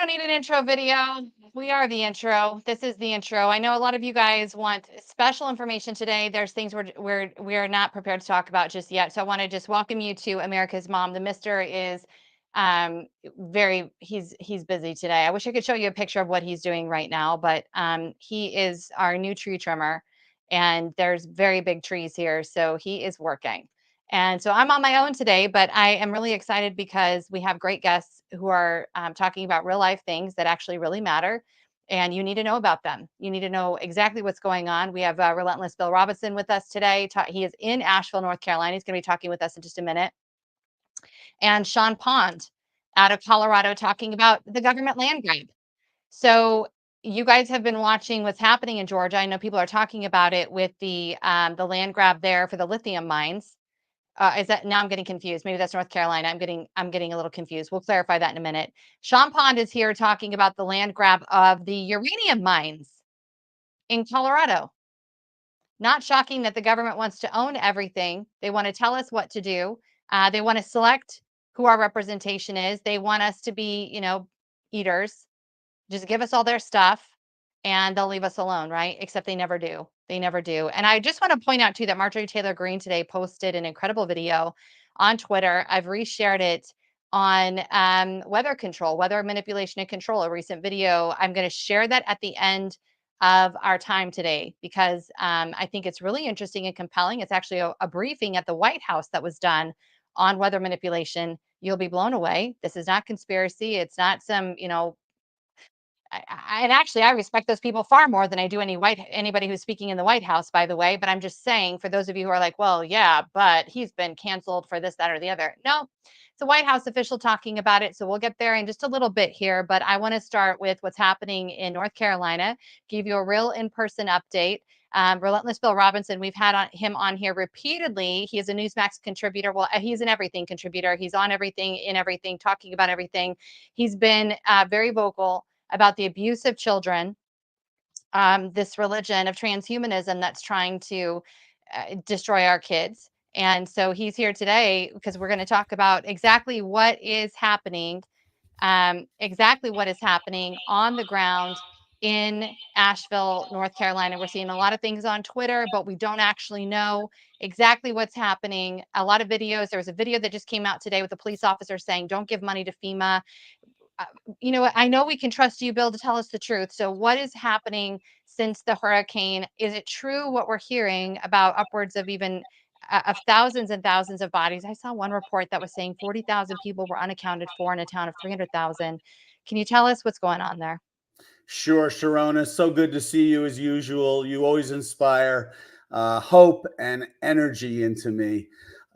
don't need an intro video. We are the intro. This is the intro. I know a lot of you guys want special information today. There's things we're not prepared to talk about just yet. So I want to just welcome you to America's Mom. The Mister is he's busy today. I wish I could show you a picture of what he's doing right now, but he is our new tree trimmer, and there's very big trees here, so he is working. And so I'm on my own today, but I am really excited because we have great guests who are talking about real life things that actually really matter. And you need to know about them. You need to know exactly what's going on. We have Relentless Bill Robinson with us today. He is in Asheville, North Carolina. He's going to be talking with us in just a minute. And Sean Pond out of Colorado talking about the government land grab. So you guys have been watching what's happening in Georgia. I know people are talking about it with the land grab there for the lithium mines. Is that now I'm getting confused? Maybe that's North Carolina. I'm getting a little confused. We'll clarify that in a minute. Sean Pond is here talking about the land grab of the uranium mines in Colorado. Not shocking that the government wants to own everything. They want to tell us what to do. They want to select who our representation is. They want us to be, eaters. Just give us all their stuff and they'll leave us alone, right? Except they never do. They never do. And I just want to point out too that Marjorie Taylor Greene today posted an incredible video on Twitter. I've reshared it on weather control, weather manipulation and control, a recent video. I'm going to share that at the end of our time today because I think it's really interesting and compelling. It's actually a briefing at the White House that was done on weather manipulation. You'll be blown away. This is not conspiracy. It's not some, and actually, I respect those people far more than I do anybody who's speaking in the White House, by the way. But I'm just saying, for those of you who are like, well, yeah, but he's been canceled for this, that, or the other. No, it's a White House official talking about it. So we'll get there in just a little bit here. But I want to start with what's happening in North Carolina, give you a real in-person update. Relentless Bill Robinson, we've had him on here repeatedly. He is a Newsmax contributor. Well, he's an everything contributor. He's on everything, in everything, talking about everything. He's been very vocal about the abuse of children, this religion of transhumanism that's trying to destroy our kids. And so he's here today because we're going to talk about exactly what is happening, on the ground in Asheville, North Carolina. We're seeing a lot of things on Twitter, but we don't actually know exactly what's happening. A lot of videos. There was a video that just came out today with a police officer saying, don't give money to FEMA. I know we can trust you, Bill, to tell us the truth. So what is happening since the hurricane? Is it true what we're hearing about upwards of even of thousands and thousands of bodies? I saw one report that was saying 40,000 people were unaccounted for in a town of 300,000. Can you tell us what's going on there? Sure, Sharona. So good to see you as usual. You always inspire hope and energy into me.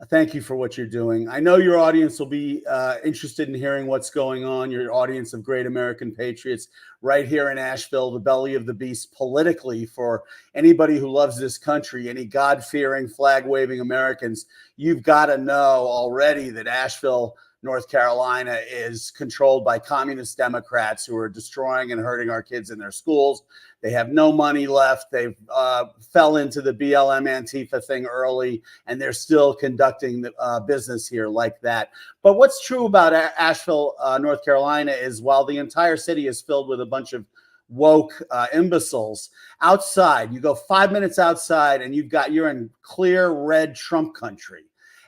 Thank you for what you're doing. I know your audience will be interested in hearing what's going on, your audience of great American patriots right here in Asheville, the belly of the beast politically for anybody who loves this country, any God-fearing, flag-waving Americans. You've got to know already that Asheville, North Carolina is controlled by communist Democrats who are destroying and hurting our kids in their schools. They have no money left. They fell into the BLM Antifa thing early, and they're still conducting business here like that. But what's true about Asheville, North Carolina, is while the entire city is filled with a bunch of woke imbeciles, outside, you go 5 minutes outside, and you're in clear red Trump country.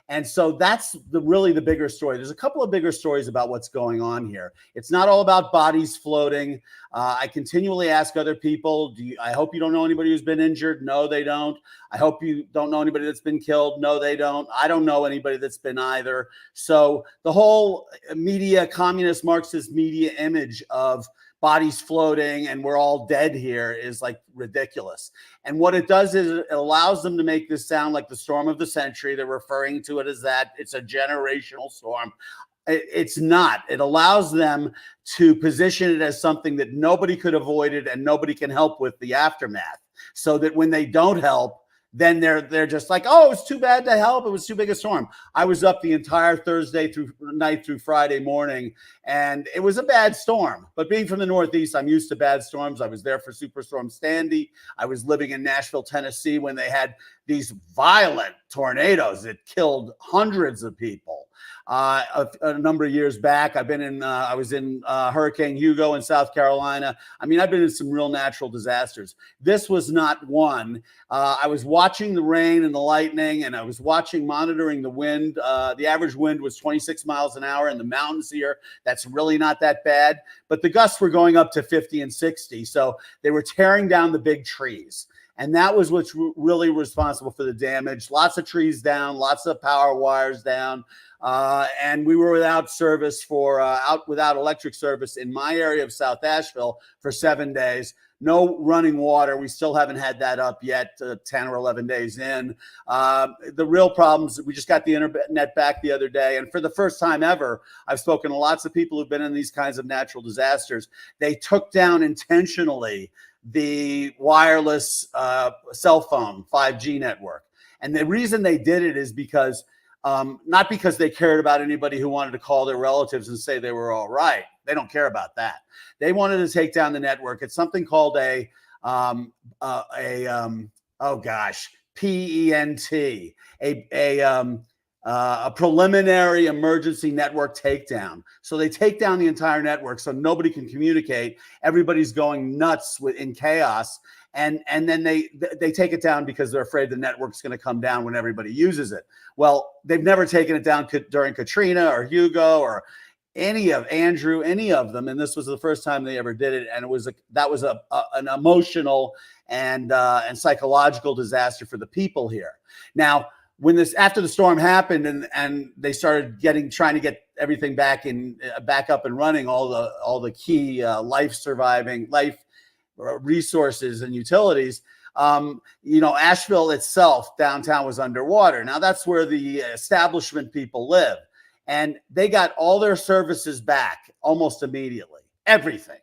And so that's really the bigger story. There's a couple of bigger stories about what's going on here. It's not all about bodies floating. I continually ask other people, I hope you don't know anybody who's been injured. No, they don't. I hope you don't know anybody that's been killed. No, they don't. I don't know anybody that's been either. So the whole communist Marxist media image of bodies floating and we're all dead here is like ridiculous. And what it does is it allows them to make this sound like the storm of the century. They're referring to it as that. It's a generational storm. It's not. It allows them to position it as something that nobody could avoid it and nobody can help with the aftermath. So that when they don't help, then they're just like, oh, it's too bad to help. It was too big a storm. I was up the entire Thursday night through Friday morning, and it was a bad storm. But being from the Northeast, I'm used to bad storms. I was there for Superstorm Sandy. I was living in Nashville, Tennessee when they had these violent tornadoes that killed hundreds of people. A number of years back, I was in Hurricane Hugo in South Carolina. I mean, I've been in some real natural disasters. This was not one. I was watching the rain and the lightning, and I was monitoring the wind. The average wind was 26 miles an hour in the mountains here. That's really not that bad, but the gusts were going up to 50 and 60. So they were tearing down the big trees. And that was what's really responsible for the damage. Lots of trees down, lots of power wires down. And we were without electric service in my area of South Asheville for 7 days. No running water. We still haven't had that up yet, 10 or 11 days in. The real problems, we just got the internet back the other day. And for the first time ever, I've spoken to lots of people who've been in these kinds of natural disasters. They took down intentionally the wireless cell phone 5G network. And the reason they did it is because not because they cared about anybody who wanted to call their relatives and say they were all right. They don't care about that. They wanted to take down the network. It's something called PENT, a preliminary emergency network takedown. So they take down the entire network so nobody can communicate. Everybody's going nuts in chaos. And then they take it down because they're afraid the network's going to come down when everybody uses it. Well, they've never taken it down during Katrina or Hugo or any of them. And this was the first time they ever did it. And that was an emotional and psychological disaster for the people here. Now, after the storm happened and they started trying to get everything back up and running, all the key life resources and utilities, Asheville itself, downtown, was underwater. Now that's where the establishment people live, and they got all their services back almost immediately, everything.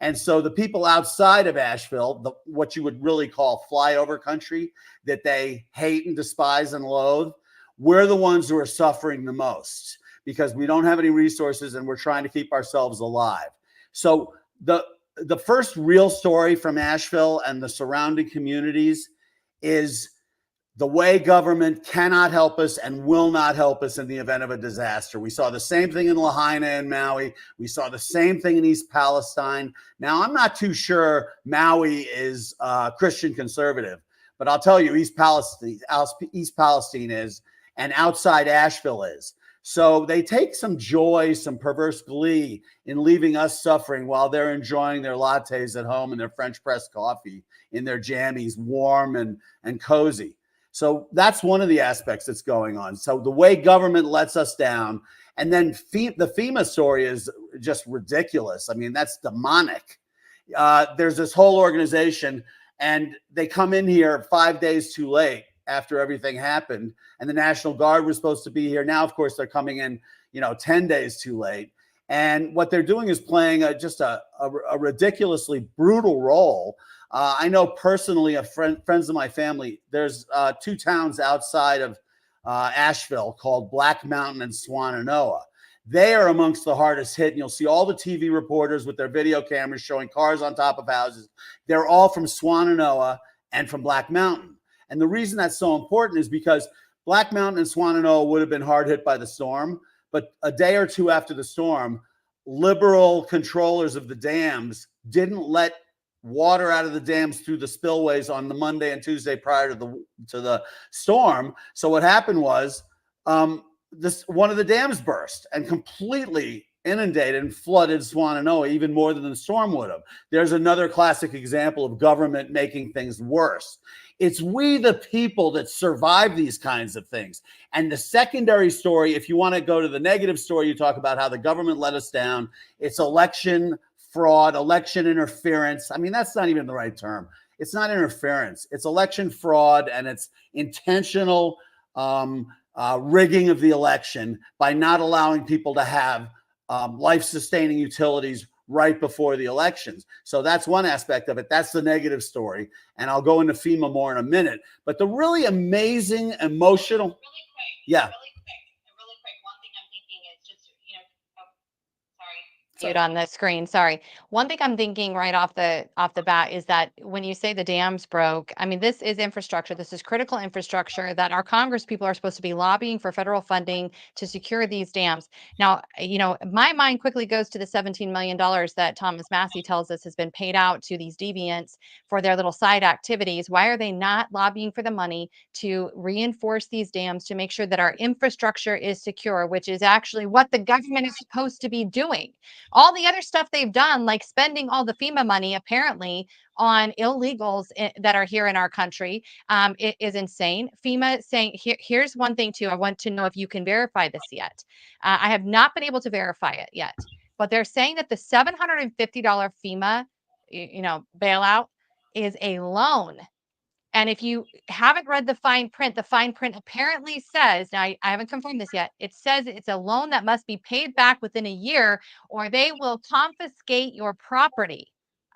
And so the people outside of Asheville, what you would really call flyover country that they hate and despise and loathe, we're the ones who are suffering the most because we don't have any resources and we're trying to keep ourselves alive. So the first real story from Asheville and the surrounding communities is the way government cannot help us and will not help us in the event of a disaster. We saw the same thing in Lahaina and Maui. We saw the same thing in East Palestine. Now, I'm not too sure Maui is Christian conservative, but I'll tell you, East Palestine is, and outside Asheville is. So they take some joy, some perverse glee in leaving us suffering while they're enjoying their lattes at home and their French press coffee in their jammies, warm and cozy. So that's one of the aspects that's going on. So the way government lets us down, and then the FEMA story is just ridiculous. I mean, that's demonic. There's this whole organization, and they come in here 5 days too late after everything happened, and the National Guard was supposed to be here. Now, of course, they're coming in, 10 days too late. And what they're doing is playing just a ridiculously brutal role. I know personally, friends of my family, there's 2 towns outside of Asheville called Black Mountain and Swannanoa. They are amongst the hardest hit, and you'll see all the TV reporters with their video cameras showing cars on top of houses. They're all from Swannanoa and from Black Mountain. And the reason that's so important is because Black Mountain and Swannanoa would have been hard hit by the storm, but a day or two after the storm, liberal controllers of the dams didn't let water out of the dams through the spillways on the Monday and Tuesday prior to the storm. So what happened was one of the dams burst and completely inundated and flooded Swannanoa even more than the storm would have. There's another classic example of government making things worse. It's we, the people, that survive these kinds of things. And the secondary story, if you want to go to the negative story, you talk about how the government let us down. It's election fraud, election interference. I mean, that's not even the right term. It's not interference. It's election fraud, and it's intentional rigging of the election by not allowing people to have life-sustaining utilities right before the elections. So that's one aspect of it. That's the negative story. And I'll go into FEMA more in a minute. But the really amazing, emotional... Really quick. Yeah. Really quick. One thing I'm thinking is just, sorry. mute on the screen. Sorry. One thing I'm thinking right off the bat is that when you say the dams broke, I mean, this is infrastructure. This is critical infrastructure that our Congress people are supposed to be lobbying for federal funding to secure these dams. Now, my mind quickly goes to the $17 million that Thomas Massey tells us has been paid out to these deviants for their little side activities. Why are they not lobbying for the money to reinforce these dams to make sure that our infrastructure is secure, which is actually what the government is supposed to be doing? All the other stuff they've done, like spending all the FEMA money apparently on illegals that are here in our country, is insane. FEMA saying, here's one thing too. I want to know if you can verify this yet. I have not been able to verify it yet, but they're saying that the $750 FEMA, bailout is a loan. And if you haven't read the fine print apparently says, now I haven't confirmed this yet, it says it's a loan that must be paid back within a year or they will confiscate your property.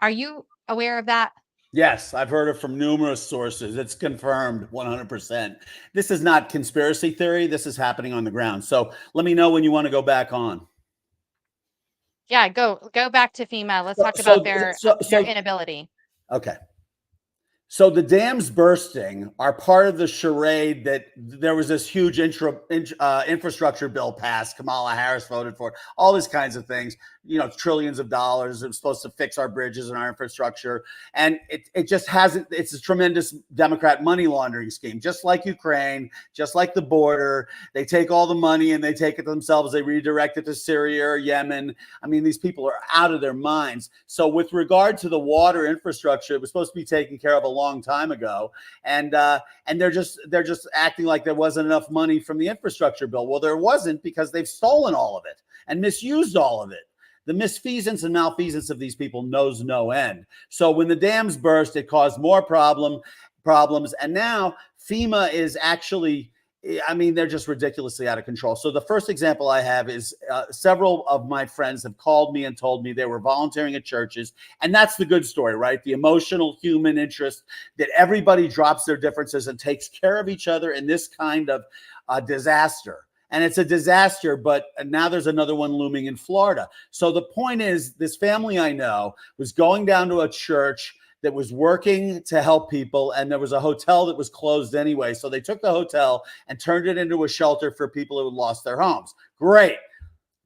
Are you aware of that? Yes, I've heard it from numerous sources. It's confirmed 100%. This is not conspiracy theory. This is happening on the ground. So let me know when you want to go back on. Yeah, go back to FEMA. Let's talk about their inability. Okay. So the dams bursting are part of the charade that there was this huge infrastructure bill passed. Kamala Harris voted for it, all these kinds of things, trillions of dollars. It was supposed to fix our bridges and our infrastructure. And it just hasn't. It's a tremendous Democrat money laundering scheme, just like Ukraine, just like the border. They take all the money and they take it themselves. They redirect it to Syria or Yemen. I mean, these people are out of their minds. So with regard to the water infrastructure, it was supposed to be taken care of a long time ago. And they're just acting like there wasn't enough money from the infrastructure bill. Well, there wasn't, because they've stolen all of it and misused all of it. The misfeasance and malfeasance of these people knows no end. So when the dams burst, it caused more problems. And now FEMA is actually, they're just ridiculously out of control. So the first example I have is several of my friends have called me and told me they were volunteering at churches. And that's the good story, right? The emotional human interest that everybody drops their differences and takes care of each other in this kind of disaster. And it's a disaster, but now there's another one looming in Florida. So the point is, this family I know was going down to a church that was working to help people, and there was a hotel that was closed anyway. So they took the hotel and turned it into a shelter for people who had lost their homes. Great.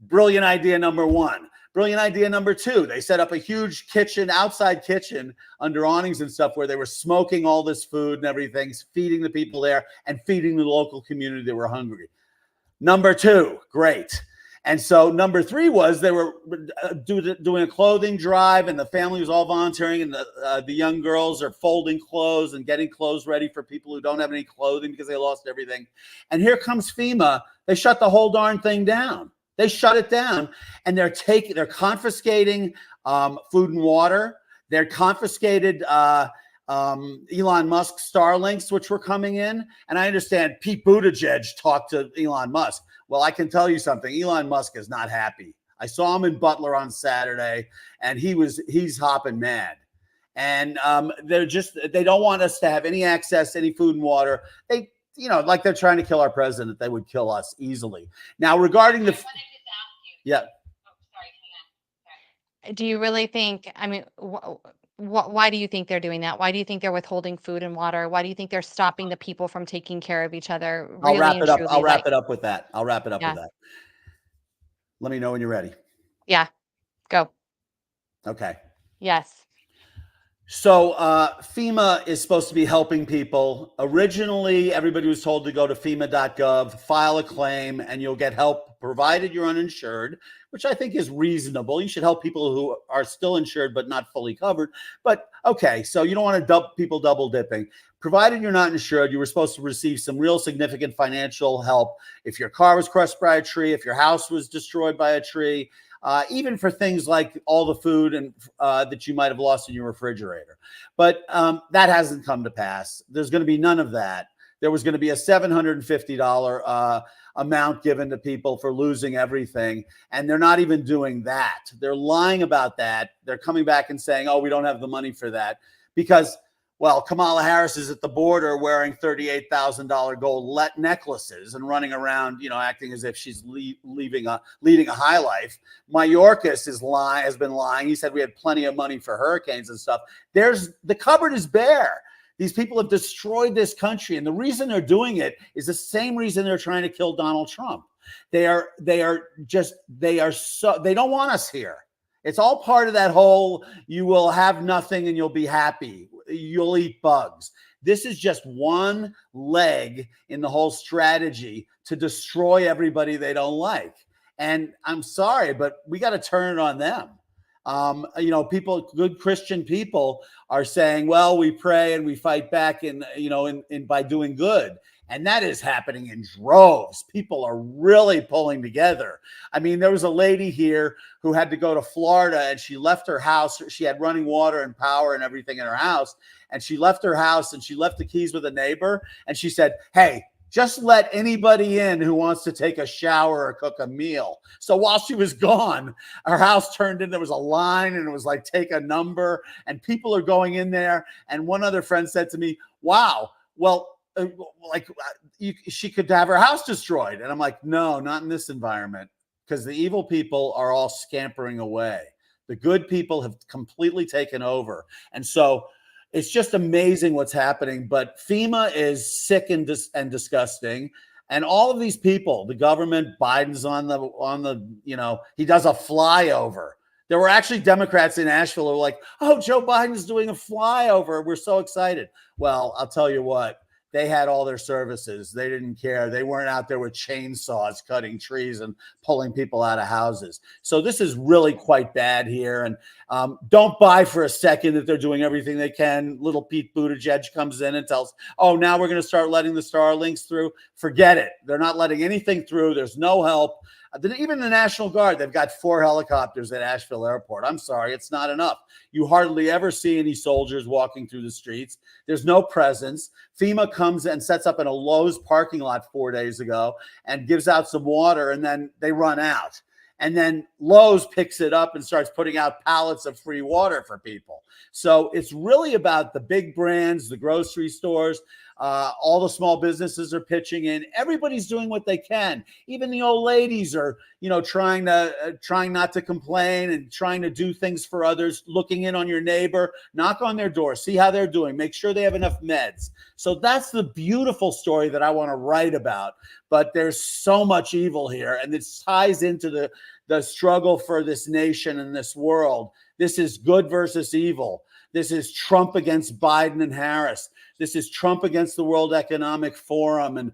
Brilliant idea number one. Brilliant idea number two. They set up a huge outside kitchen under awnings and stuff, where they were smoking all this food and everything, feeding the people there and feeding the local community that were hungry. Number two, great. And so number three was they were doing a clothing drive, and the family was all volunteering, and the young girls are folding clothes and getting clothes ready for people who don't have any clothing because they lost everything. And here comes FEMA. They shut the whole darn thing down. They shut it down, and they're confiscating food and water. They're confiscated Elon Musk Starlinks, which were coming in. And I understand Pete Buttigieg talked to Elon Musk. Well, I can tell you something. Elon Musk is not happy. I saw him in Butler on Saturday, and he's hopping mad. And they don't want us to have any access to any food and water. They, like they're trying to kill our president, they would kill us easily. Now, regarding the, yeah. Do you really think, why do you think they're doing that? Why do you think they're withholding food and water? Why do you think they're stopping the people from taking care of each other? I'll wrap it up. I'll wrap it up with that. With that. Let me know when you're ready. Yeah, go. Okay. Yes. So FEMA is supposed to be helping people. Originally, everybody was told to go to FEMA.gov, file a claim, and you'll get help provided you're uninsured, which I think is reasonable. You should help people who are still insured but not fully covered. But okay, so you don't want to people double dipping. Provided you're not insured, you were supposed to receive some real significant financial help if your car was crushed by a tree, if your house was destroyed by a tree, even for things like all the food and that you might have lost in your refrigerator. But that hasn't come to pass. There's going to be none of that. There was going to be a $750 amount given to people for losing everything, and they're not even doing that. They're lying about that. They're coming back and saying, oh, we don't have the money for that, because Well, Kamala Harris is at the border wearing $38,000 gold necklaces and running around, acting as if she's leading a high life. Mayorkas has been lying. He said we had plenty of money for hurricanes and stuff. The cupboard is bare. These people have destroyed this country, and the reason they're doing it is the same reason they're trying to kill Donald Trump. They don't want us here. It's all part of that whole, you will have nothing and you'll be happy. You'll eat bugs. This is just one leg in the whole strategy to destroy everybody they don't like. And I'm sorry, but we got to turn it on them. Good Christian people are saying, well, we pray and we fight back by doing good. And that is happening in droves. People are really pulling together. I mean, there was a lady here who had to go to Florida, and she left her house. She had running water and power and everything in her house. And she left her house and she left the keys with a neighbor. And she said, hey, just let anybody in who wants to take a shower or cook a meal. So while she was gone, her house turned in. There was a line, and it was like, take a number. And people are going in there. And one other friend said to me, wow, well, she could have her house destroyed. And I'm like, no, not in this environment, because the evil people are all scampering away. The good people have completely taken over. And so it's just amazing what's happening. But FEMA is sick and disgusting. And all of these people, the government, Biden's on the, he does a flyover. There were actually Democrats in Asheville who were like, oh, Joe Biden's doing a flyover. We're so excited. Well, I'll tell you what. They had all their services. They didn't care. They weren't out there with chainsaws cutting trees and pulling people out of houses. So this is really quite bad here. And don't buy for a second that they're doing everything they can. Little Pete Buttigieg comes in and tells, oh, now we're going to start letting the Starlinks through. Forget it. They're not letting anything through. There's no help. Even the National Guard, they've got 4 helicopters at Ashville Airport. I'm sorry, it's not enough. You hardly ever see any soldiers walking through the streets. There's no presence. FEMA comes and sets up in a Lowe's parking lot 4 days ago and gives out some water, and then they run out. And then Lowe's picks it up and starts putting out pallets of free water for people. So it's really about the big brands, the grocery stores. All the small businesses are pitching in. Everybody's doing what they can. Even the old ladies are, trying not to complain and trying to do things for others, looking in on your neighbor, knock on their door, see how they're doing, make sure they have enough meds. So that's the beautiful story that I want to write about. But there's so much evil here, and this ties into the struggle for this nation and this world. This is good versus evil. This is Trump against Biden and Harris. This is Trump against the World Economic Forum and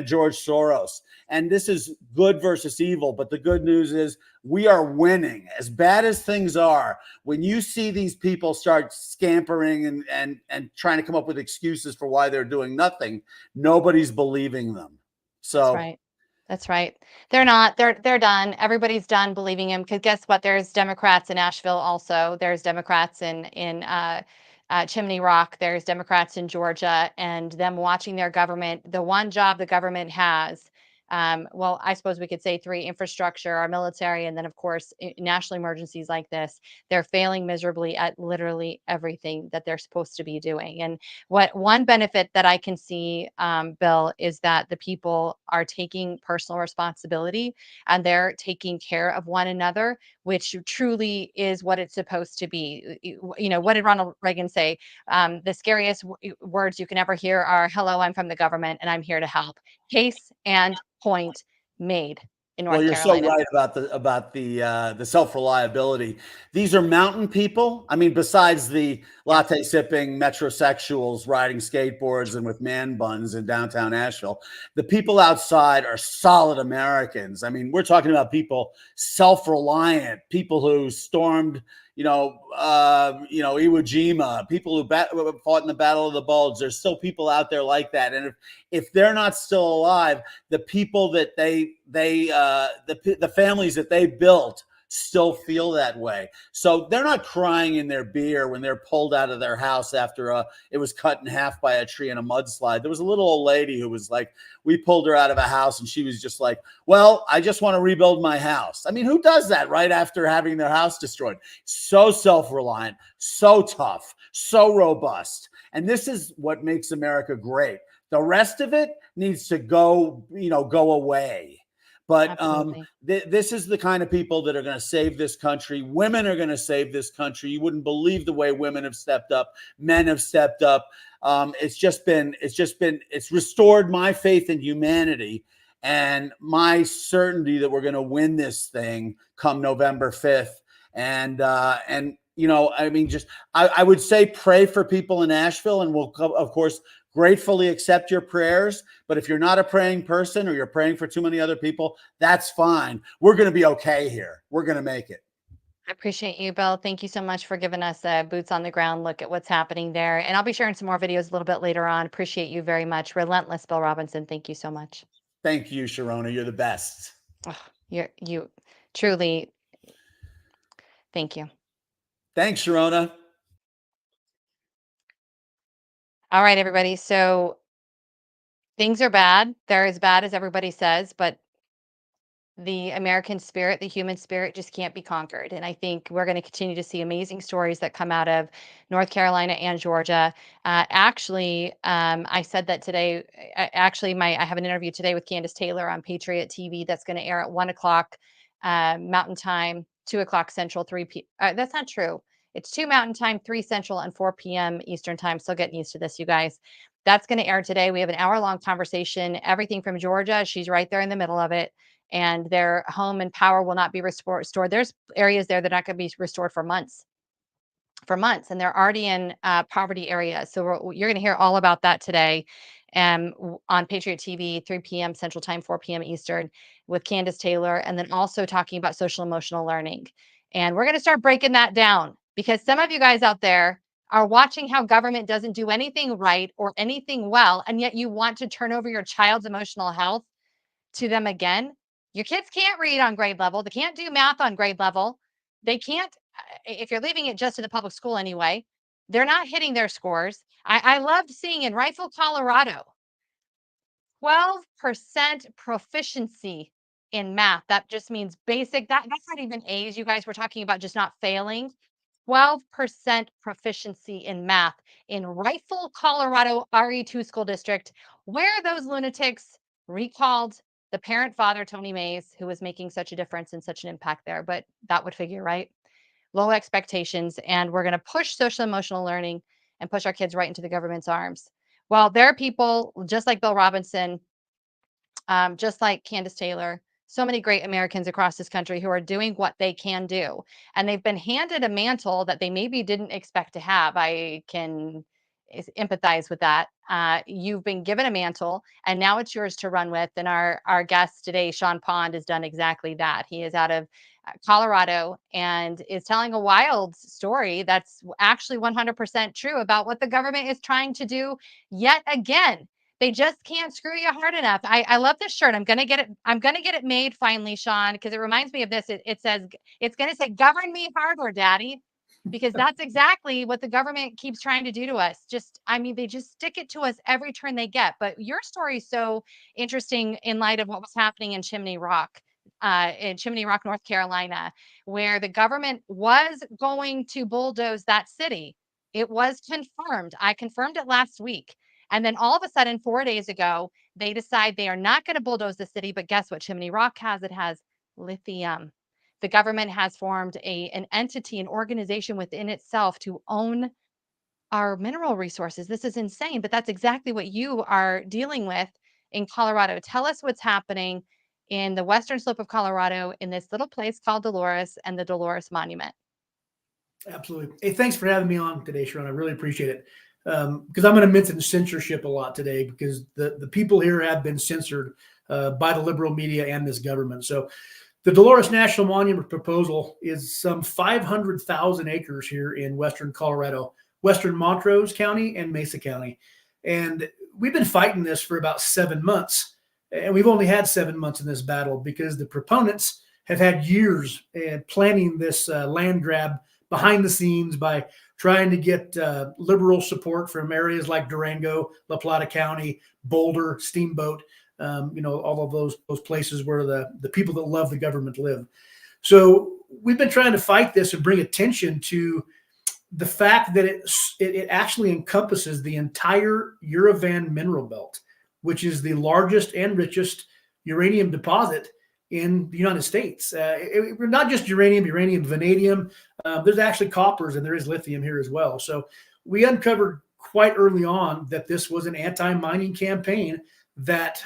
George Soros. And this is good versus evil. But the good news is we are winning. As bad as things are, when you see these people start scampering and trying to come up with excuses for why they're doing nothing, nobody's believing them. So that's right. That's right. They're not. They're done. Everybody's done believing him, because guess what? There's Democrats in Asheville also. There's Democrats in Chimney Rock. There's Democrats in Georgia, and them watching their government. The one job the government has, well, I suppose we could say 3: infrastructure, our military, and then of course national emergencies like this. They're failing miserably at literally everything that they're supposed to be doing. And what one benefit that I can see, Bill, is that the people are taking personal responsibility and they're taking care of one another, which truly is what it's supposed to be. What did Ronald Reagan say? The scariest words you can ever hear are, hello, I'm from the government and I'm here to help. Case and point made in North you're Carolina. so right about the self-reliability. These are mountain people. I mean, besides the latte sipping metrosexuals riding skateboards and with man buns in downtown Asheville, the people outside are solid Americans. I mean, we're talking about people self-reliant, people who stormed Iwo Jima, people who fought in the Battle of the Bulge. There's still people out there like that. And if they're not still alive, the people that the families that they built still feel that way. So they're not crying in their beer when they're pulled out of their house after it was cut in half by a tree in a mudslide. There was a little old lady who was like, we pulled her out of a house and she was just like, well, I just want to rebuild my house. I mean, who does that right after having their house destroyed? So self-reliant, so tough, so robust. And this is what makes America great. The rest of it needs to go away. But this is the kind of people that are going to save this country. Women are going to save this country. You wouldn't believe the way women have stepped up. Men have stepped up. It's restored my faith in humanity and my certainty that we're going to win this thing come November 5th. And I mean, I would say pray for people in Asheville, and we'll, of course, gratefully accept your prayers. But if you're not a praying person or you're praying for too many other people, that's fine. We're going to be okay here. We're going to make it. I appreciate you, Bill. Thank you so much for giving us a boots on the ground look at what's happening there. And I'll be sharing some more videos a little bit later on. Appreciate you very much. Relentless, Bill Robinson. Thank you so much. Thank you, Sharona. You're the best. Oh, you truly. Thank you. Thanks, Sharona. All right, everybody. So things are bad. They're as bad as everybody says, but the American spirit, the human spirit just can't be conquered. And I think we're going to continue to see amazing stories that come out of North Carolina and Georgia. I said that today. I have an interview today with Candace Taylor on Patriot TV that's going to air at 1:00 Mountain Time, 2:00 Central, 3 p.m. That's not true. It's 2 Mountain Time, 3 Central, and 4 p.m. Eastern Time. Still getting used to this, you guys. That's going to air today. We have an hour-long conversation, everything from Georgia. She's right there in the middle of it. And their home and power will not be restored. There's areas there that are not going to be restored for months. And they're already in poverty areas. So you're going to hear all about that today on Patriot TV, 3 p.m. Central Time, 4 p.m. Eastern, with Candace Taylor, and then also talking about social emotional learning. And we're going to start breaking that down because some of you guys out there are watching how government doesn't do anything right or anything well, and yet you want to turn over your child's emotional health to them again. Your kids can't read on grade level. They can't do math on grade level. They can't, if you're leaving it just to the public school anyway, they're not hitting their scores. I loved seeing in Rifle, Colorado, 12% proficiency in math. That just means basic. That's not even A's. You guys were talking about just not failing. 12% proficiency in math in Rifle, Colorado RE2 school district, where those lunatics recalled the parent father, Tony Mays, who was making such a difference and such an impact there. But that would figure, right? Low expectations. And we're going to push social emotional learning and push our kids right into the government's arms. Well, there are people just like Bill Robinson, just like Candace Taylor, so many great Americans across this country who are doing what they can do. And they've been handed a mantle that they maybe didn't expect to have. I can empathize with that. You've been given a mantle and now it's yours to run with. And our guest today, Sean Pond, has done exactly that. He is out of Colorado and is telling a wild story that's actually 100% true about what the government is trying to do yet again. They just can't screw you hard enough. I love this shirt. I'm gonna get it. I'm gonna get it made finally, Sean, because it reminds me of this. It says it's gonna say "Govern me harder, Daddy," because that's exactly what the government keeps trying to do to us. They just stick it to us every turn they get. But your story is so interesting in light of what was happening in Chimney Rock, North Carolina, where the government was going to bulldoze that city. It was confirmed. I confirmed it last week. And then all of a sudden, 4 days ago, they decide they are not going to bulldoze the city. But guess what? Chimney Rock has? It has lithium. The government has formed an entity, an organization within itself to own our mineral resources. This is insane, but that's exactly what you are dealing with in Colorado. Tell us what's happening in the western slope of Colorado in this little place called Dolores and the Dolores Monument. Absolutely. Hey, thanks for having me on today, Sharon. I really appreciate it. Because I'm going to mention censorship a lot today because the people here have been censored by the liberal media and this government. So the Dolores National Monument proposal is some 500,000 acres here in western Colorado, western Montrose County and Mesa County. And we've been fighting this for about 7 months. And we've only had 7 months in this battle because the proponents have had years planning this land grab behind the scenes by trying to get liberal support from areas like Durango, La Plata County, Boulder, Steamboat, all of those places where the people that love the government live. So we've been trying to fight this and bring attention to the fact that it actually encompasses the entire Uravan mineral belt, which is the largest and richest uranium deposit in the United States. Not just uranium, vanadium. There's actually coppers and there is lithium here as well. So we uncovered quite early on that this was an anti-mining campaign that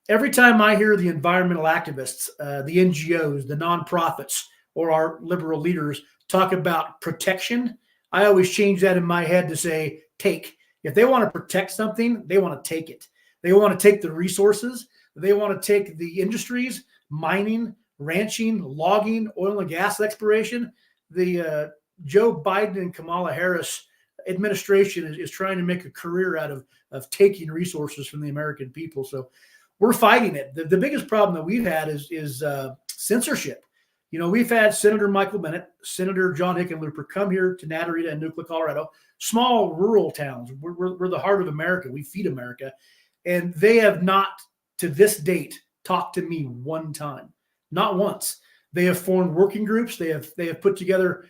every time I hear the environmental activists, the NGOs, the nonprofits, or our liberal leaders talk about protection, I always change that in my head to say, take. If they want to protect something, they want to take it. They want to take the resources. They want to take the industries, mining, ranching, logging, oil and gas exploration. The Joe Biden and Kamala Harris administration is trying to make a career out of taking resources from the American people. So we're fighting it. The biggest problem that we've had is censorship. We've had Senator Michael Bennet, Senator John Hickenlooper come here to Natarita and Nuclear, Colorado, small rural towns. We're the heart of America. We feed America. And they have not, to this date, talked to me one time, not once. They have formed working groups. They have put together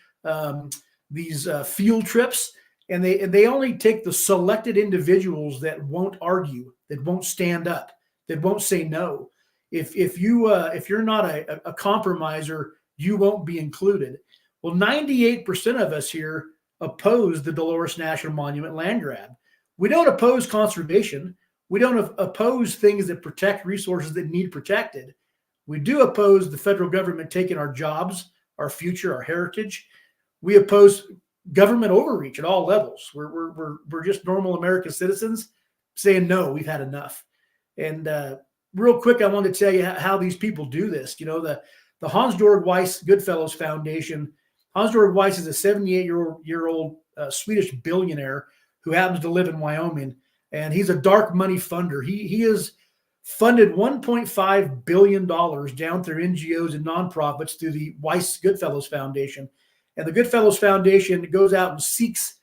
these field trips, and they only take the selected individuals that won't argue, that won't stand up, that won't say no. If you're not a compromiser, you won't be included. Well, 98% of us here oppose the Dolores National Monument land grab. We don't oppose conservation. We don't oppose things that protect resources that need protected. We do oppose the federal government taking our jobs, our future, our heritage. We oppose government overreach at all levels. We're just normal American citizens saying, no, we've had enough. And real quick, I wanted to tell you how these people do this. The Hans-Georg Weiss Goodfellows Foundation. Hans-Georg Weiss is a 78-year-old Swedish billionaire who happens to live in Wyoming, and he's a dark money funder. He has funded $1.5 billion down through NGOs and nonprofits through the Weiss Goodfellows Foundation. And the Goodfellows Foundation goes out and seeks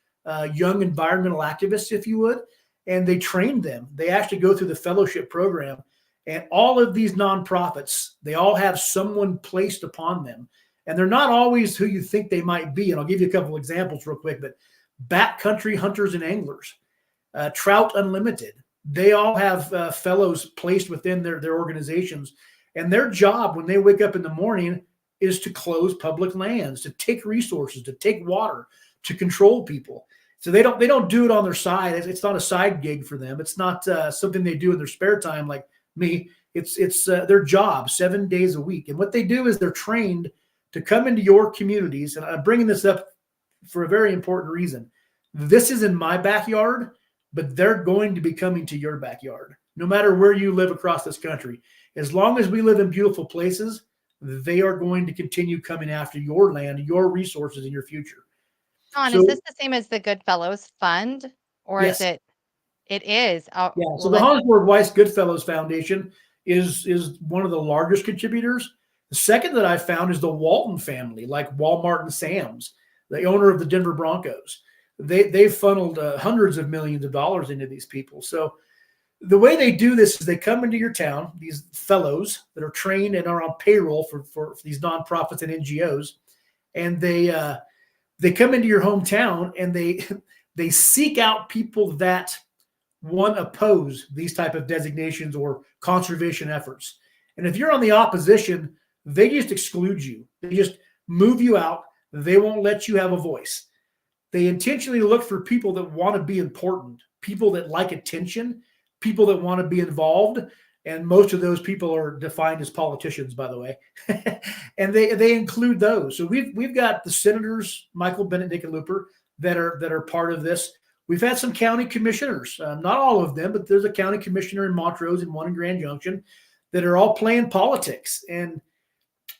young environmental activists, if you would, and they train them. They actually go through the fellowship program. And all of these nonprofits, they all have someone placed upon them. And they're not always who you think they might be. And I'll give you a couple examples real quick. But Backcountry Hunters and Anglers, Trout Unlimited, they all have fellows placed within their organizations. And their job when they wake up in the morning is to close public lands, to take resources, to take water, to control people. So they don't do it on their side. It's not a side gig for them. It's not something they do in their spare time like me. It's their job 7 days a week. And what they do is they're trained to come into your communities. And I'm bringing this up for a very important reason. This is in my backyard, but they're going to be coming to your backyard, no matter where you live across this country. As long as we live in beautiful places, they are going to continue coming after your land, your resources, and your future. John, is this the same as the Goodfellows Fund, or yes. is it? It is. Yeah. So the Hans-Georg Weiss Goodfellows Foundation is one of the largest contributors. The second that I found is the Walton family, like Walmart and Sam's, the owner of the Denver Broncos. They've funneled hundreds of millions of dollars into these people. So the way they do this is they come into your town, these fellows that are trained and are on payroll for these nonprofits and NGOs, and they come into your hometown and they seek out people that one oppose these type of designations or conservation efforts. And if you're on the opposition, they just exclude you. They just move you out. They won't let you have a voice. They intentionally look for people that want to be important, people that like attention, people that want to be involved. And most of those people are defined as politicians, by the way. And they include those. So we've got the senators, Michael Bennet, Hickenlooper, that are part of this. We've had some county commissioners, not all of them, but there's a county commissioner in Montrose and one in Grand Junction that are all playing politics. And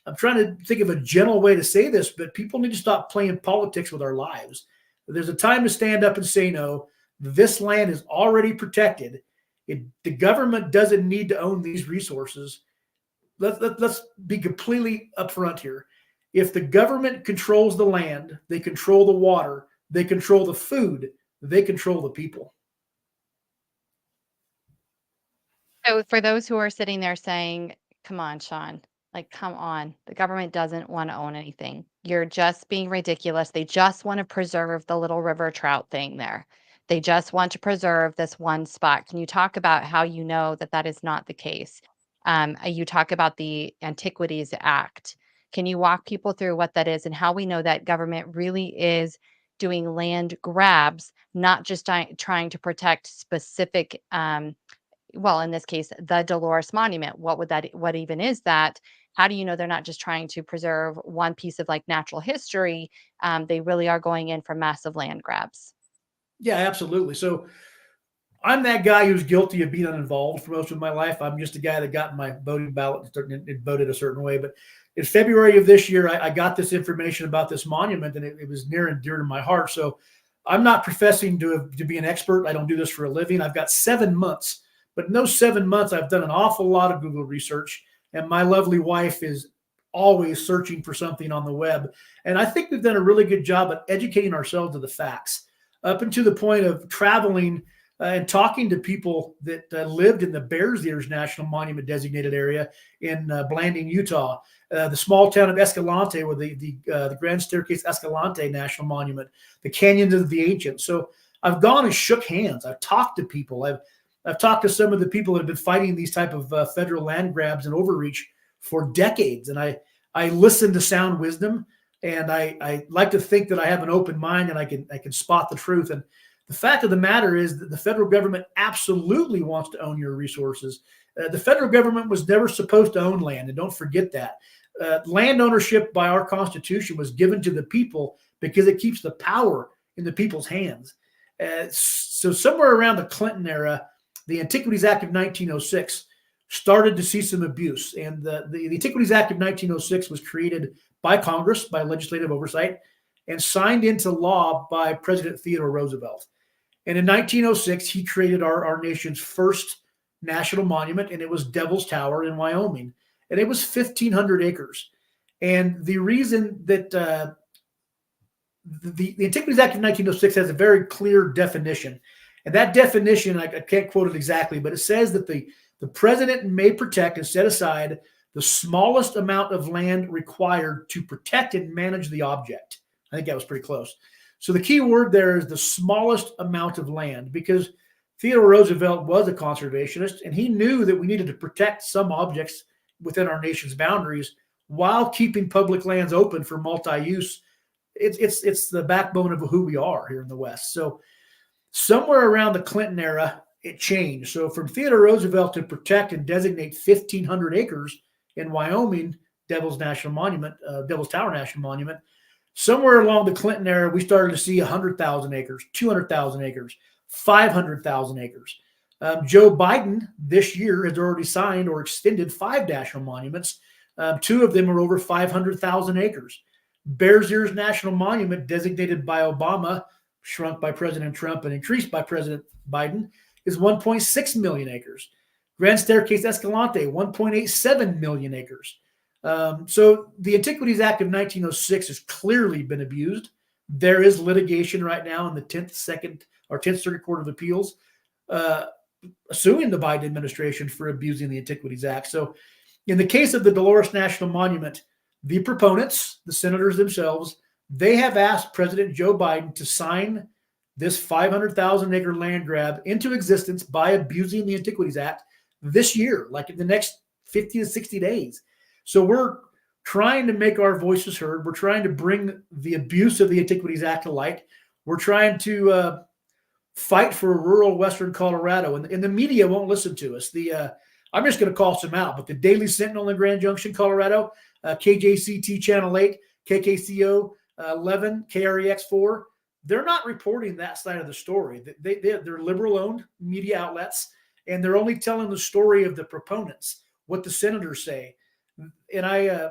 I'm trying to think of a gentle way to say this, but people need to stop playing politics with our lives. There's a time to stand up and say no. This land is already protected. The government doesn't need to own these resources. let's be completely upfront here. If the government controls the land, they control the water, they control the food, they control the people. So for those who are sitting there saying, "Come on, Sean, like, come on. The government doesn't want to own anything. You're just being ridiculous. They just want to preserve the little river trout thing there. They just want to preserve this one spot." Can you talk about how you know that that is not the case? You talk about the Antiquities Act. Can you walk people through what that is and how we know that government really is doing land grabs, not just trying to protect specific well, in this case, the Dolores Monument. What even is that? How do you know they're not just trying to preserve one piece of like natural history? They really are going in for massive land grabs. Yeah, absolutely. So I'm that guy who's guilty of being uninvolved for most of my life. I'm just a guy that got my voting ballot and voted a certain way. But in February of this year, I got this information about this monument, and it was near and dear to my heart. So I'm not professing to be an expert. I don't do this for a living. I've got 7 months, but in those 7 months, I've done an awful lot of Google research, and my lovely wife is always searching for something on the web. And I think we've done a really good job at educating ourselves of the facts, up until the point of traveling and talking to people that lived in the Bears Ears National Monument designated area in Blanding, Utah, the small town of Escalante, where the Grand Staircase Escalante National Monument, the Canyons of the Ancients. So I've gone and shook hands. I've talked to people. I've talked to some of the people that have been fighting these type of federal land grabs and overreach for decades, and I listen to sound wisdom, and I like to think that I have an open mind and I can spot the truth. And the fact of the matter is that the federal government absolutely wants to own your resources. The federal government was never supposed to own land, and don't forget that. Land ownership by our Constitution was given to the people because it keeps the power in the people's hands. So somewhere around the Clinton era, the Antiquities Act of 1906 started to see some abuse. And the Antiquities Act of 1906 was created by Congress, by legislative oversight, and signed into law by President Theodore Roosevelt. And in 1906, he created our nation's first national monument, and it was Devil's Tower in Wyoming. And it was 1,500 acres. And the reason that the Antiquities Act of 1906 has a very clear definition. And that definition, I can't quote it exactly, but it says that the president may protect and set aside the smallest amount of land required to protect and manage the object. I think that was pretty close. So the key word there is the smallest amount of land, because Theodore Roosevelt was a conservationist, and he knew that we needed to protect some objects within our nation's boundaries while keeping public lands open for multi-use. It's the backbone of who we are here in the West. So somewhere around the Clinton era, it changed. So from Theodore Roosevelt to protect and designate 1,500 acres in Wyoming, Devil's Tower National Monument, somewhere along the Clinton era, we started to see 100,000 acres, 200,000 acres, 500,000 acres. Joe Biden this year has already signed or extended 5 national monuments. 2 of them are over 500,000 acres. Bears Ears National Monument, designated by Obama, shrunk by President Trump and increased by President Biden, is 1.6 million acres. Grand Staircase Escalante, 1.87 million acres. So the Antiquities Act of 1906 has clearly been abused. There is litigation right now in the 10th Circuit Court of Appeals, suing the Biden administration for abusing the Antiquities Act. So in the case of the Dolores National Monument, the proponents, the senators themselves, they have asked President Joe Biden to sign this 500,000 acre land grab into existence by abusing the Antiquities Act this year, like in the next 50 to 60 days. So we're trying to make our voices heard. We're trying to bring the abuse of the Antiquities Act to light. We're trying to fight for rural Western Colorado, and the media won't listen to us. I'm just going to call some out, but the Daily Sentinel in Grand Junction, Colorado, KJCT Channel 8, KKCO 11, KREX 4, they're not reporting that side of the story. They're liberal-owned media outlets, and they're only telling the story of the proponents, what the senators say. And I,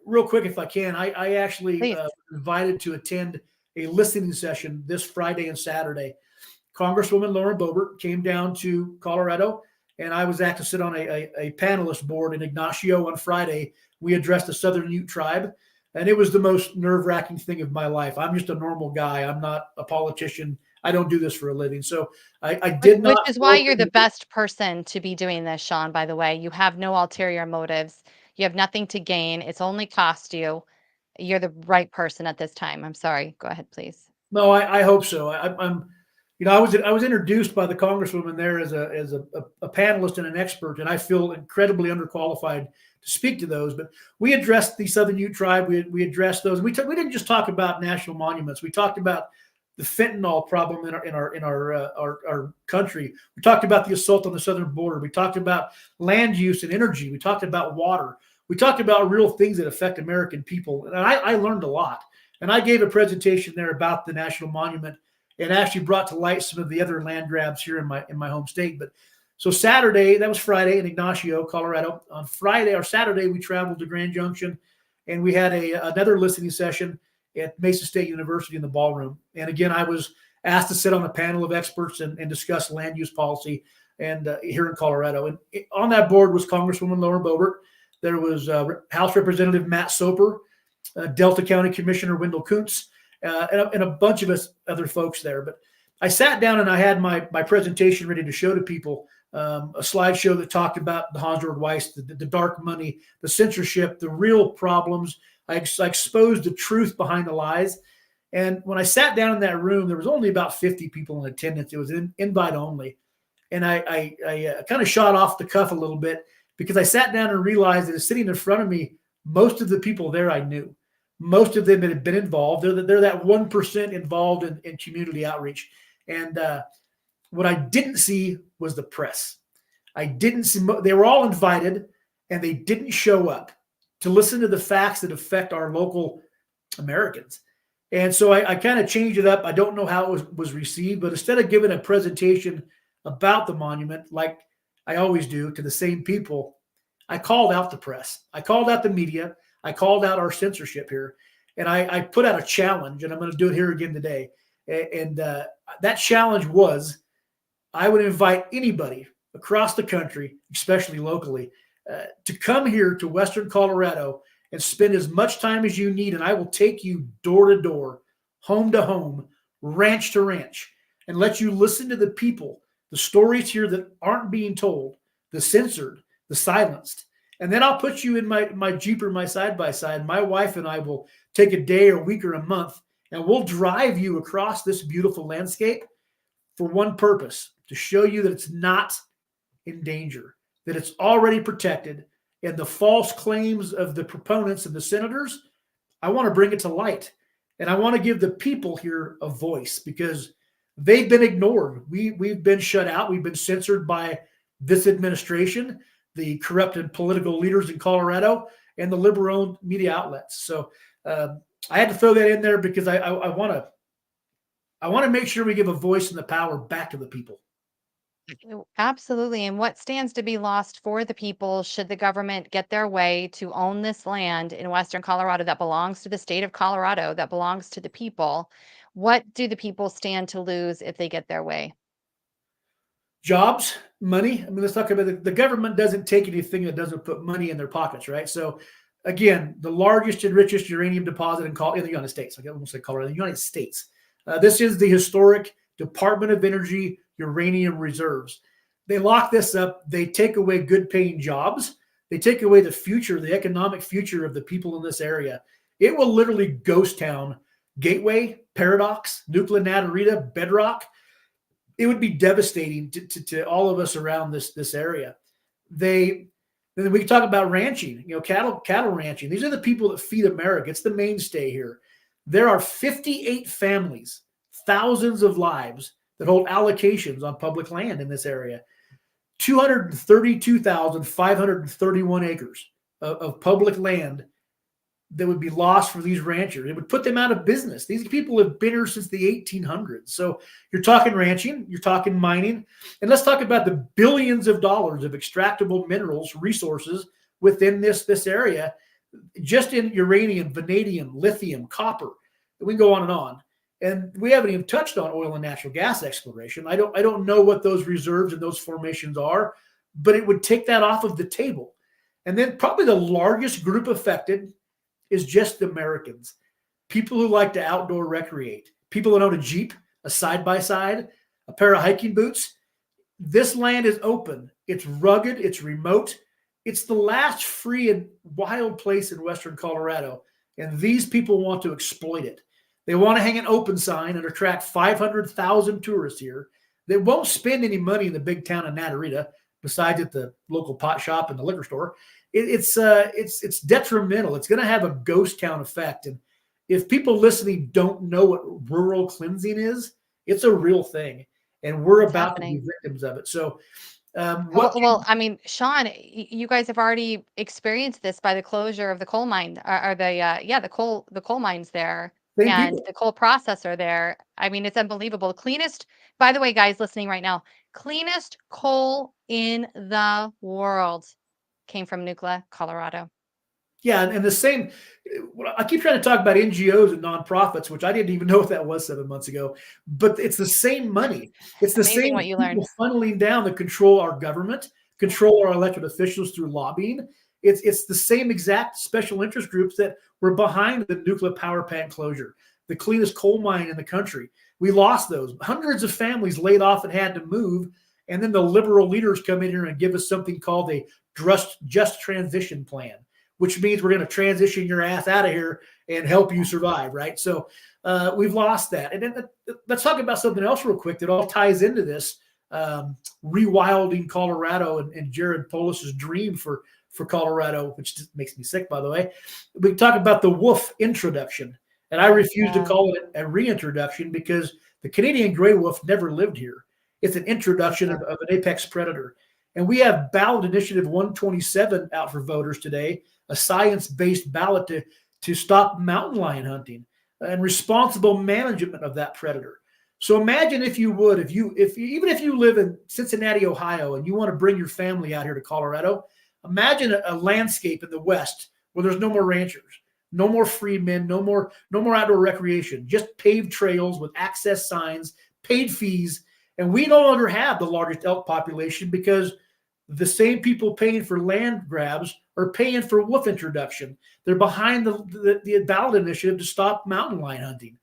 real quick, if I can, I actually invited to attend a listening session this Friday and Saturday. Congresswoman Lauren Boebert came down to Colorado, and I was asked to sit on a panelist board in Ignacio on Friday. We addressed the Southern Ute tribe, and it was the most nerve-wracking thing of my life. I'm just a normal guy. I'm not a politician. I don't do this for a living. So I did Which not. is why you're the best person to be doing this, Sean, by the way. You have no ulterior motives. You have nothing to gain. It's only cost you. You're the right person at this time. I'm sorry. Go ahead, please. No, I hope so. I'm, I was introduced by the congresswoman there as a panelist and an expert, and I feel incredibly underqualified to speak to those. But we addressed the Southern Ute tribe. We addressed those. We didn't just talk about national monuments. We talked about the fentanyl problem in our country. We talked about the assault on the southern border. We talked about land use and energy. We talked about water. We talked about real things that affect American people, and I learned a lot. And I gave a presentation there about the national monument, and actually brought to light some of the other land grabs here in my home state. But so Saturday, that was Friday in Ignacio, Colorado. On Friday or Saturday, we traveled to Grand Junction, and we had another listening session at Mesa State University in the ballroom. And again, I was asked to sit on a panel of experts and discuss land use policy and here in Colorado. And on that board was Congresswoman Laura Boebert. There was House Representative Matt Soper, Delta County Commissioner Wendell Kuntz, and a bunch of us other folks there. But I sat down and I had my presentation ready to show to people, a slideshow that talked about the Hans Georg Weiss, the dark money, the censorship, the real problems. I exposed the truth behind the lies. And when I sat down in that room, there was only about 50 people in attendance. It was invite only. And I kind of shot off the cuff a little bit because I sat down and realized that sitting in front of me, most of the people there I knew. Most of them had been involved. They're that 1% involved in community outreach. And what I didn't see was the press. I didn't see, they were all invited and they didn't show up to listen to the facts that affect our local Americans. And so I kind of changed it up. I don't know how it was received, but instead of giving a presentation about the monument, like I always do to the same people, I called out the press. I called out the media. I called out our censorship here. And I put out a challenge, and I'm going to do it here again today. And that challenge was, I would invite anybody across the country, especially locally, to come here to Western Colorado and spend as much time as you need. And I will take you door to door, home to home, ranch to ranch, and let you listen to the people, the stories here that aren't being told, the censored, the silenced. And then I'll put you in my Jeep or my side-by-side. My wife and I will take a day or a week or a month, and we'll drive you across this beautiful landscape for one purpose, to show you that it's not in danger, that it's already protected. And the false claims of the proponents and the senators, I want to bring it to light. And I want to give the people here a voice because they've been ignored. We've been shut out. We've been censored by this administration, the corrupted political leaders in Colorado, and the liberal-owned media outlets. So I had to throw that in there because I want to make sure we give a voice and the power back to the people. Absolutely. And what stands to be lost for the people should the government get their way to own this land in Western Colorado that belongs to the state of Colorado, that belongs to the people? What do the people stand to lose if they get their way? Jobs, money. I mean, let's talk about the government doesn't take anything that doesn't put money in their pockets, right? So, again, the largest and richest uranium deposit in the United States. I almost say Colorado, the United States. This is the historic Department of Energy uranium reserves. They lock this up. They take away good-paying jobs. They take away the future, the economic future of the people in this area. It will literally ghost town Gateway, Paradox, Nuclear Natarita, Bedrock. It would be devastating to all of us around this area. Then we can talk about ranching, cattle ranching. These are the people that feed America. It's the mainstay here. There are 58 families, thousands of lives that hold allocations on public land in this area. 232,531 acres of public land that would be lost for these ranchers. It would put them out of business. These people have been here since the 1800s. So you're talking ranching, you're talking mining, and let's talk about the billions of dollars of extractable minerals, resources within this area, just in uranium, vanadium, lithium, copper. We can go on and on. And we haven't even touched on oil and natural gas exploration. I don't know what those reserves and those formations are, but it would take that off of the table. And then probably the largest group affected is just Americans, people who like to outdoor recreate, people that own a Jeep, a side-by-side, a pair of hiking boots. This land is open. It's rugged. It's remote. It's the last free and wild place in Western Colorado. And these people want to exploit it. They want to hang an open sign and attract 500,000 tourists here. They won't spend any money in the big town of Natarita, besides at the local pot shop and the liquor store. It's detrimental. It's going to have a ghost town effect. And if people listening don't know what rural cleansing is, it's a real thing. And we're about to be victims of it. So, well, I mean, Sean, you guys have already experienced this by the closure of the coal mine, or the coal mines there, and the coal processor there. I mean, it's unbelievable. Cleanest, by the way, guys listening right now, cleanest coal in the world came from Nucla, Colorado. Yeah, and the same, I keep trying to talk about NGOs and nonprofits, which I didn't even know what that was 7 months ago, but it's the same money. It's the same what you learned. Funneling down that control our government, control our elected officials through lobbying. It's the same exact special interest groups that were behind the nuclear power plant closure, the cleanest coal mine in the country. We lost those. Hundreds of families laid off and had to move, and then the liberal leaders come in here and give us something called a just transition plan, which means we're going to transition your ass out of here and help you survive, right? So we've lost that. And then let's talk about something else real quick that all ties into this, rewilding Colorado and Jared Polis's dream for Colorado, which just makes me sick, by the way. We can talk about the wolf introduction. And I refuse to call it a reintroduction because the Canadian gray wolf never lived here. It's an introduction of an apex predator. And we have ballot initiative 127 out for voters today, a science-based ballot to stop mountain lion hunting and responsible management of that predator. So imagine if you live in Cincinnati, Ohio, and you want to bring your family out here to Colorado, imagine a landscape in the West where there's no more ranchers, no more freemen, no more outdoor recreation, just paved trails with access signs, paid fees. And we no longer have the largest elk population because the same people paying for land grabs are paying for wolf introduction. They're behind the ballot initiative to stop mountain lion hunting.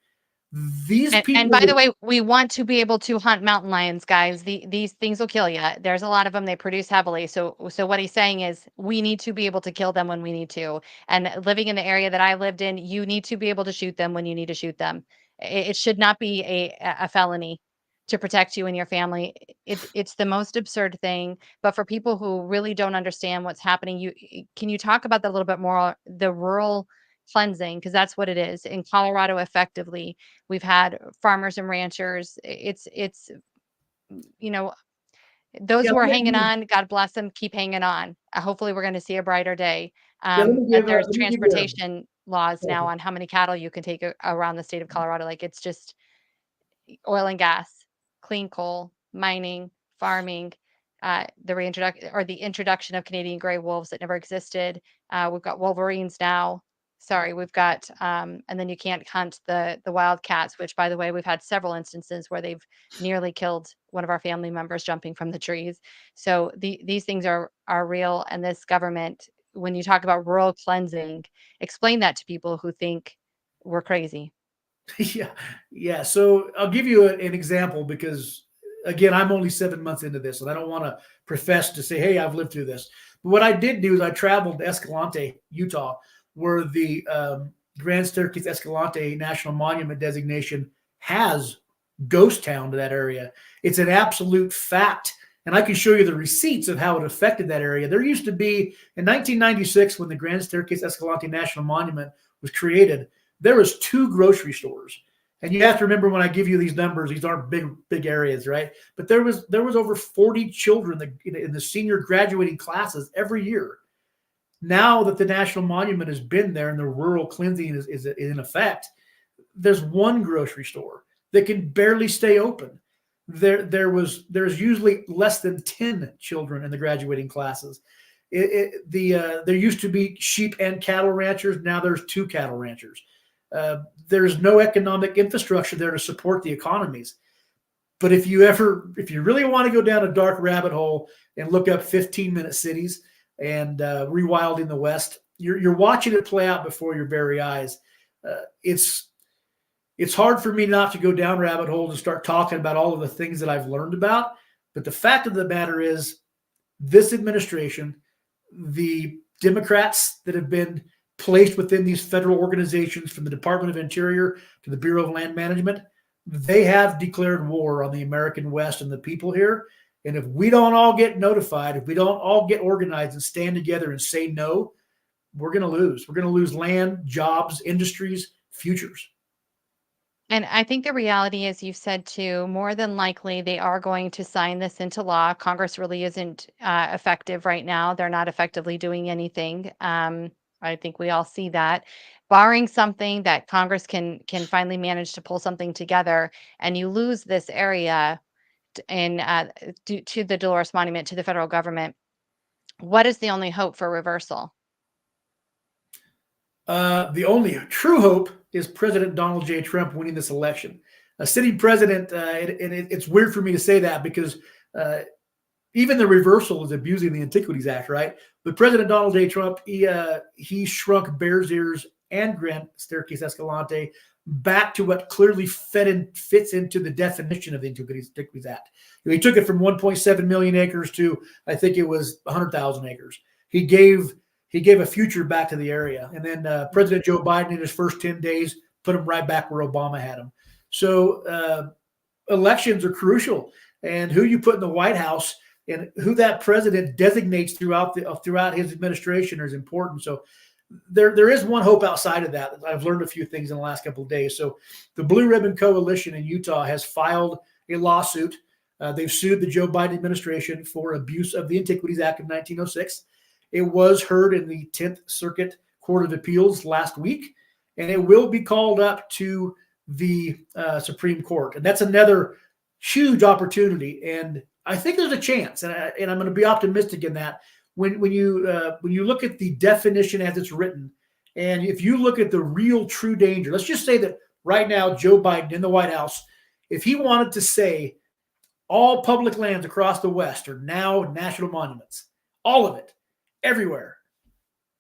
And by the way, we want to be able to hunt mountain lions, guys. These things will kill you. There's a lot of them. They produce heavily. So what he's saying is we need to be able to kill them when we need to. And living in the area that I lived in, you need to be able to shoot them when you need to shoot them. It should not be a felony to protect you and your family. It's the most absurd thing. But for people who really don't understand what's happening, can you talk about that a little bit more? The rural cleansing, because that's what it is in Colorado. Effectively, we've had farmers and ranchers. It's those who are hanging on, God bless them, keep hanging on. Hopefully we're going to see a brighter day. There's transportation laws now on how many cattle you can take around the state of Colorado. Like, it's just oil and gas, clean coal, mining, farming, the introduction of Canadian gray wolves that never existed. We've got wolverines now. Sorry, we've got, and then you can't hunt the wildcats, which, by the way, we've had several instances where they've nearly killed one of our family members jumping from the trees. So these things are real. And this government, when you talk about rural cleansing, explain that to people who think we're crazy. Yeah. So I'll give you an example because, again, I'm only 7 months into this, and I don't want to profess to say, hey, I've lived through this. But what I did do is I traveled to Escalante, Utah, where the Grand Staircase Escalante National Monument designation has ghost town to that area. It's an absolute fact. And I can show you the receipts of how it affected that area. There used to be, in 1996, when the Grand Staircase Escalante National Monument was created, there was 2 grocery stores. And you have to remember when I give you these numbers, these aren't big areas, right? But there was over 40 children in the senior graduating classes every year. Now that the National Monument has been there and the rural cleansing is in effect, there's 1 grocery store that can barely stay open. There's usually less than 10 children in the graduating classes. There used to be sheep and cattle ranchers. Now there's 2 cattle ranchers. There's no economic infrastructure there to support the economies. But if you really want to go down a dark rabbit hole and look up 15-minute cities and rewilding the West, you're watching it play out before your very eyes. It's hard for me not to go down rabbit holes and start talking about all of the things that I've learned about. But the fact of the matter is, this administration, the Democrats that have been placed within these federal organizations, from the Department of Interior to the Bureau of Land Management, they have declared war on the American West and the people here. And if we don't all get notified, if we don't all get organized and stand together and say no, we're going to lose. We're going to lose land, jobs, industries, futures. And I think the reality is, you've said too, more than likely they are going to sign this into law. Congress really isn't effective right now. They're not effectively doing anything. I think we all see that. Barring something that Congress can finally manage to pull something together, and you lose this area in due to the Dolores Monument to the federal government, what is the only hope for reversal? The only true hope is President Donald J. Trump winning this election. A sitting president, and it's weird for me to say that, because even the reversal is abusing the Antiquities Act, right? But President Donald J. Trump, he shrunk Bears Ears and Grand Staircase Escalante back to what clearly fits into the definition of the Antiquities Act. He took it from 1.7 million acres to, I think it was 100,000 acres. He gave a future back to the area. And then President Joe Biden, in his first 10 days, put him right back where Obama had him. So elections are crucial. And who you put in the White House and who that president designates throughout his administration is important. So there is one hope outside of that. I've learned a few things in the last couple of days. So the Blue Ribbon Coalition in Utah has filed a lawsuit. They've sued the Joe Biden administration for abuse of the Antiquities Act of 1906. It was heard in the 10th Circuit Court of Appeals last week, and it will be called up to the Supreme Court. And that's another huge opportunity. And I think there's a chance, and I'm going to be optimistic in that. When you look at the definition as it's written, and if you look at the real true danger, let's just say that right now Joe Biden in the White House, if he wanted to say all public lands across the West are now national monuments, all of it, everywhere,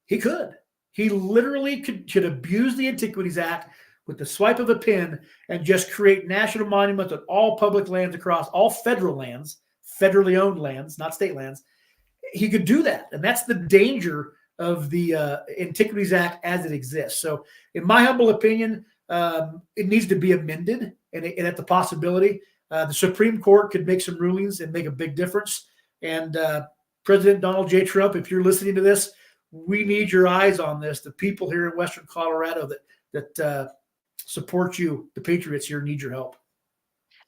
he could. He literally could abuse the Antiquities Act with the swipe of a pen and just create national monuments on all public lands across all federal lands, federally owned lands, not state lands. He could do that. And that's the danger of the Antiquities Act as it exists. So in my humble opinion, it needs to be amended. And at the possibility, the Supreme Court could make some rulings and make a big difference. And President Donald J. Trump, if you're listening to this, we need your eyes on this. The people here in Western Colorado that support you, the patriots here, need your help.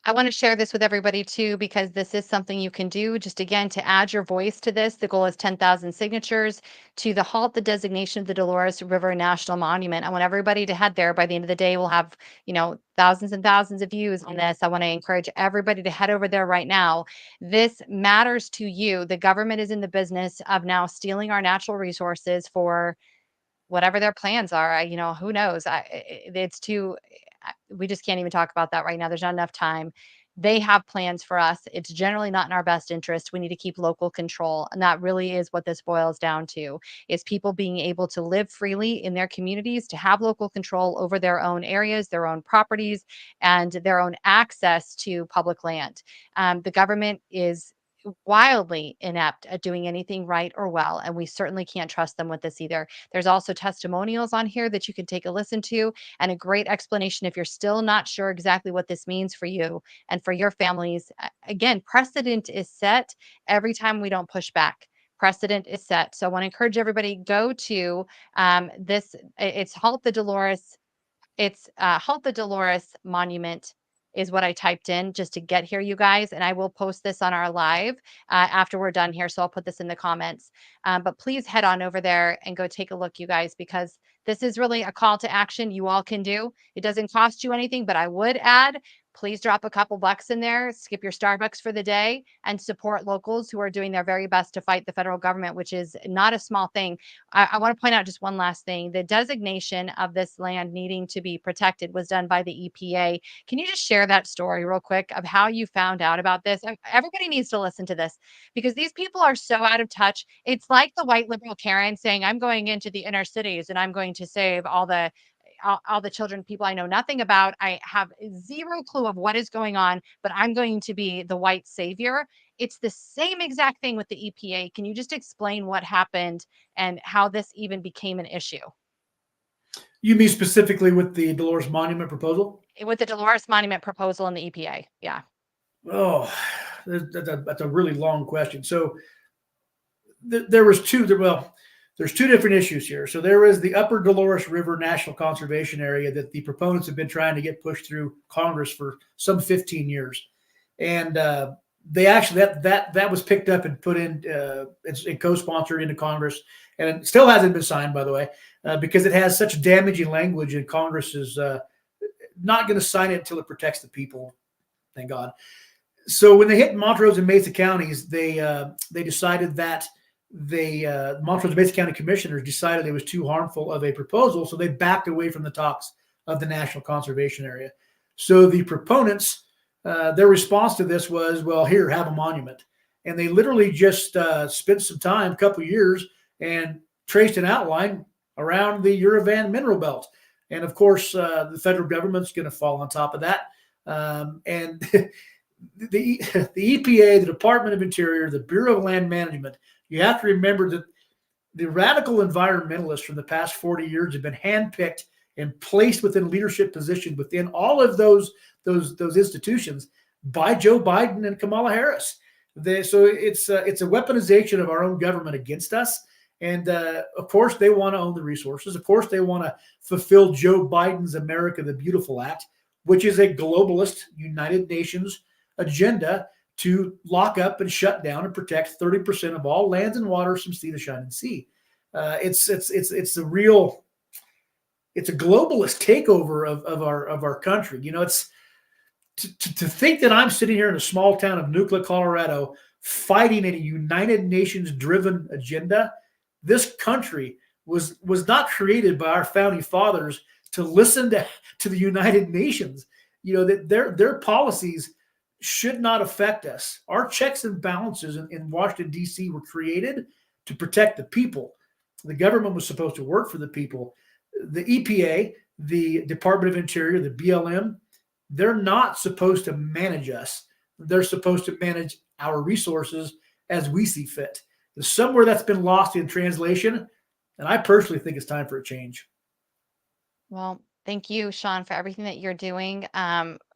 I want to share this with everybody too, because this is something you can do. Just again, to add your voice to this, the goal is 10,000 signatures to halt the designation of the Dolores River National Monument. I want everybody to head there. By the end of the day, we'll have, thousands and thousands of views on this. I want to encourage everybody to head over there right now. This matters to you. The government is in the business of now stealing our natural resources for whatever their plans are. Who knows? We just can't even talk about that right now. There's not enough time. They have plans for us. It's generally not in our best interest. We need to keep local control. And that really is what this boils down to, is people being able to live freely in their communities, to have local control over their own areas, their own properties, and their own access to public land. The government is wildly inept at doing anything right or well, and we certainly can't trust them with this either. There's also testimonials on here that you can take a listen to, and a great explanation if you're still not sure exactly what this means for you and for your families. Again, precedent is set every time we don't push back. Precedent is set. So I want to encourage everybody, go to it's Halt the Dolores. It's Halt the Dolores Monument is what I typed in just to get here, you guys. And I will post this on our live after we're done here. So I'll put this in the comments. But please head on over there and go take a look, you guys, because this is really a call to action you all can do. It doesn't cost you anything, but I would add, please drop a couple bucks in there, skip your Starbucks for the day, and support locals who are doing their very best to fight the federal government, which is not a small thing. I want to point out just one last thing. The designation of this land needing to be protected was done by the EPA. Can you just share that story real quick of how you found out about this? Everybody needs to listen to this because these people are so out of touch. It's like the white liberal Karen saying, I'm going into the inner cities and I'm going to save all the children, people I know nothing about. I have zero clue of what is going on, but I'm going to be the white savior. It's the same exact thing with the EPA. Can you just explain what happened and how this even became an issue? You mean specifically with the Dolores Monument proposal? With the Dolores Monument proposal and the EPA. Yeah. Oh, that's a really long question. So there was two. Well, there's two different issues here. So there is the Upper Dolores River National Conservation Area that the proponents have been trying to get pushed through Congress for some 15 years, and they actually that was picked up and put in it's co-sponsored into Congress, and it still hasn't been signed, by the way, because it has such damaging language, and Congress is not going to sign it until it protects the people. Thank God. So when they hit Montrose and Mesa counties, they decided that Montrose and Mesa County commissioners decided it was too harmful of a proposal, so they backed away from the talks of the National Conservation Area. So the proponents, their response to this was, well, here, have a monument. And they literally just spent some time, a couple of years, and traced an outline around the Uravan mineral belt. And of course, the federal government's going to fall on top of that. And the EPA, the Department of Interior, the Bureau of Land Management, you have to remember that the radical environmentalists from the past 40 years have been handpicked and placed within leadership positions within all of those institutions by Joe Biden and Kamala Harris. So it's a weaponization of our own government against us. And of course, they want to own the resources. Of course, they want to fulfill Joe Biden's America the Beautiful Act, which is a globalist United Nations agenda to lock up and shut down and protect 30% of all lands and waters from sea to shining sea. It's a globalist takeover of our country. You know, it's to think that I'm sitting here in a small town of Nucla, Colorado, fighting a United Nations driven agenda. This country was not created by our founding fathers to listen to the United Nations. You know, that their policies should not affect us. Our checks and balances in Washington, D.C. were created to protect the people. The government was supposed to work for the people. The EPA, the Department of Interior, the BLM, they're not supposed to manage us. They're supposed to manage our resources as we see fit. There's somewhere that's been lost in translation, and I personally think it's time for a change. Well, thank you, Sean, for everything that you're doing.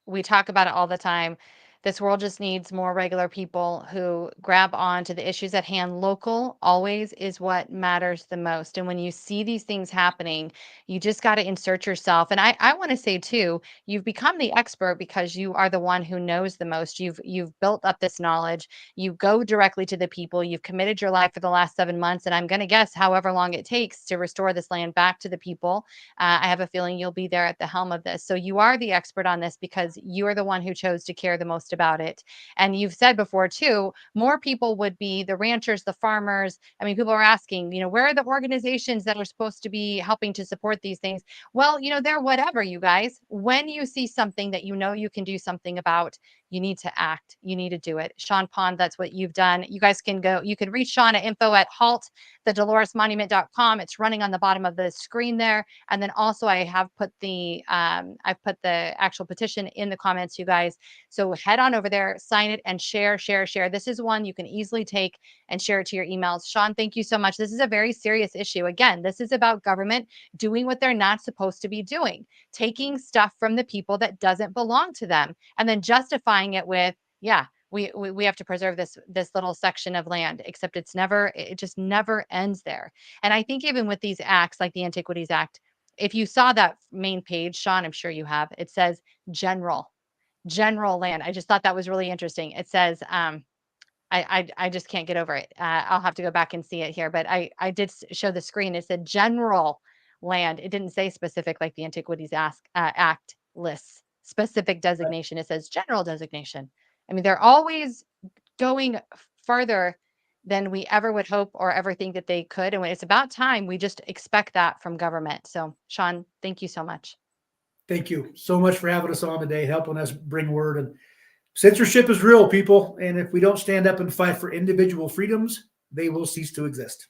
We talk about it all the time. This world just needs more regular people who grab on to the issues at hand. Local always is what matters the most. And when you see these things happening, you just got to insert yourself. And I want to say too, you've become the expert because you are the one who knows the most. You've built up this knowledge. You go directly to the people. You've committed your life for the last 7 months, and I'm going to guess however long it takes to restore this land back to the people. I have a feeling you'll be there at the helm of this. So you are the expert on this because you are the one who chose to care the most about it. And you've said before too, more people would be the ranchers, the farmers. I mean, people are asking, where are the organizations that are supposed to be helping to support these things? Well, they're whatever, you guys. When you see something that you can do something about, you need to act. You need to do it. Sean Pond, that's what you've done. You guys can go, you can reach Sean at info@haltthedoloresmonument.com. It's running on the bottom of the screen there. And then also I've put the actual petition in the comments, you guys. So head on over there, sign it, and share. This is one you can easily take and share it to your emails. Sean, thank you so much. This is a very serious issue. Again, this is about government doing what they're not supposed to be doing, taking stuff from the people that doesn't belong to them, and then justifying it with, yeah, we have to preserve this little section of land, except it just never ends there. And I think even with these acts like the Antiquities Act, if you saw that main page, Sean, I'm sure you have, it says general land. I just thought that was really interesting. It says, I just can't get over it. I'll have to go back and see it here, but I did show the screen. It said general land. It didn't say specific like the Antiquities Act lists. specific designation. It says general designation. I mean, they're always going farther than we ever would hope or ever think that they could. And when it's about time, we just expect that from government. So, Sean, thank you so much. Thank you so much for having us on today, helping us bring word. And censorship is real, people. And if we don't stand up and fight for individual freedoms, they will cease to exist.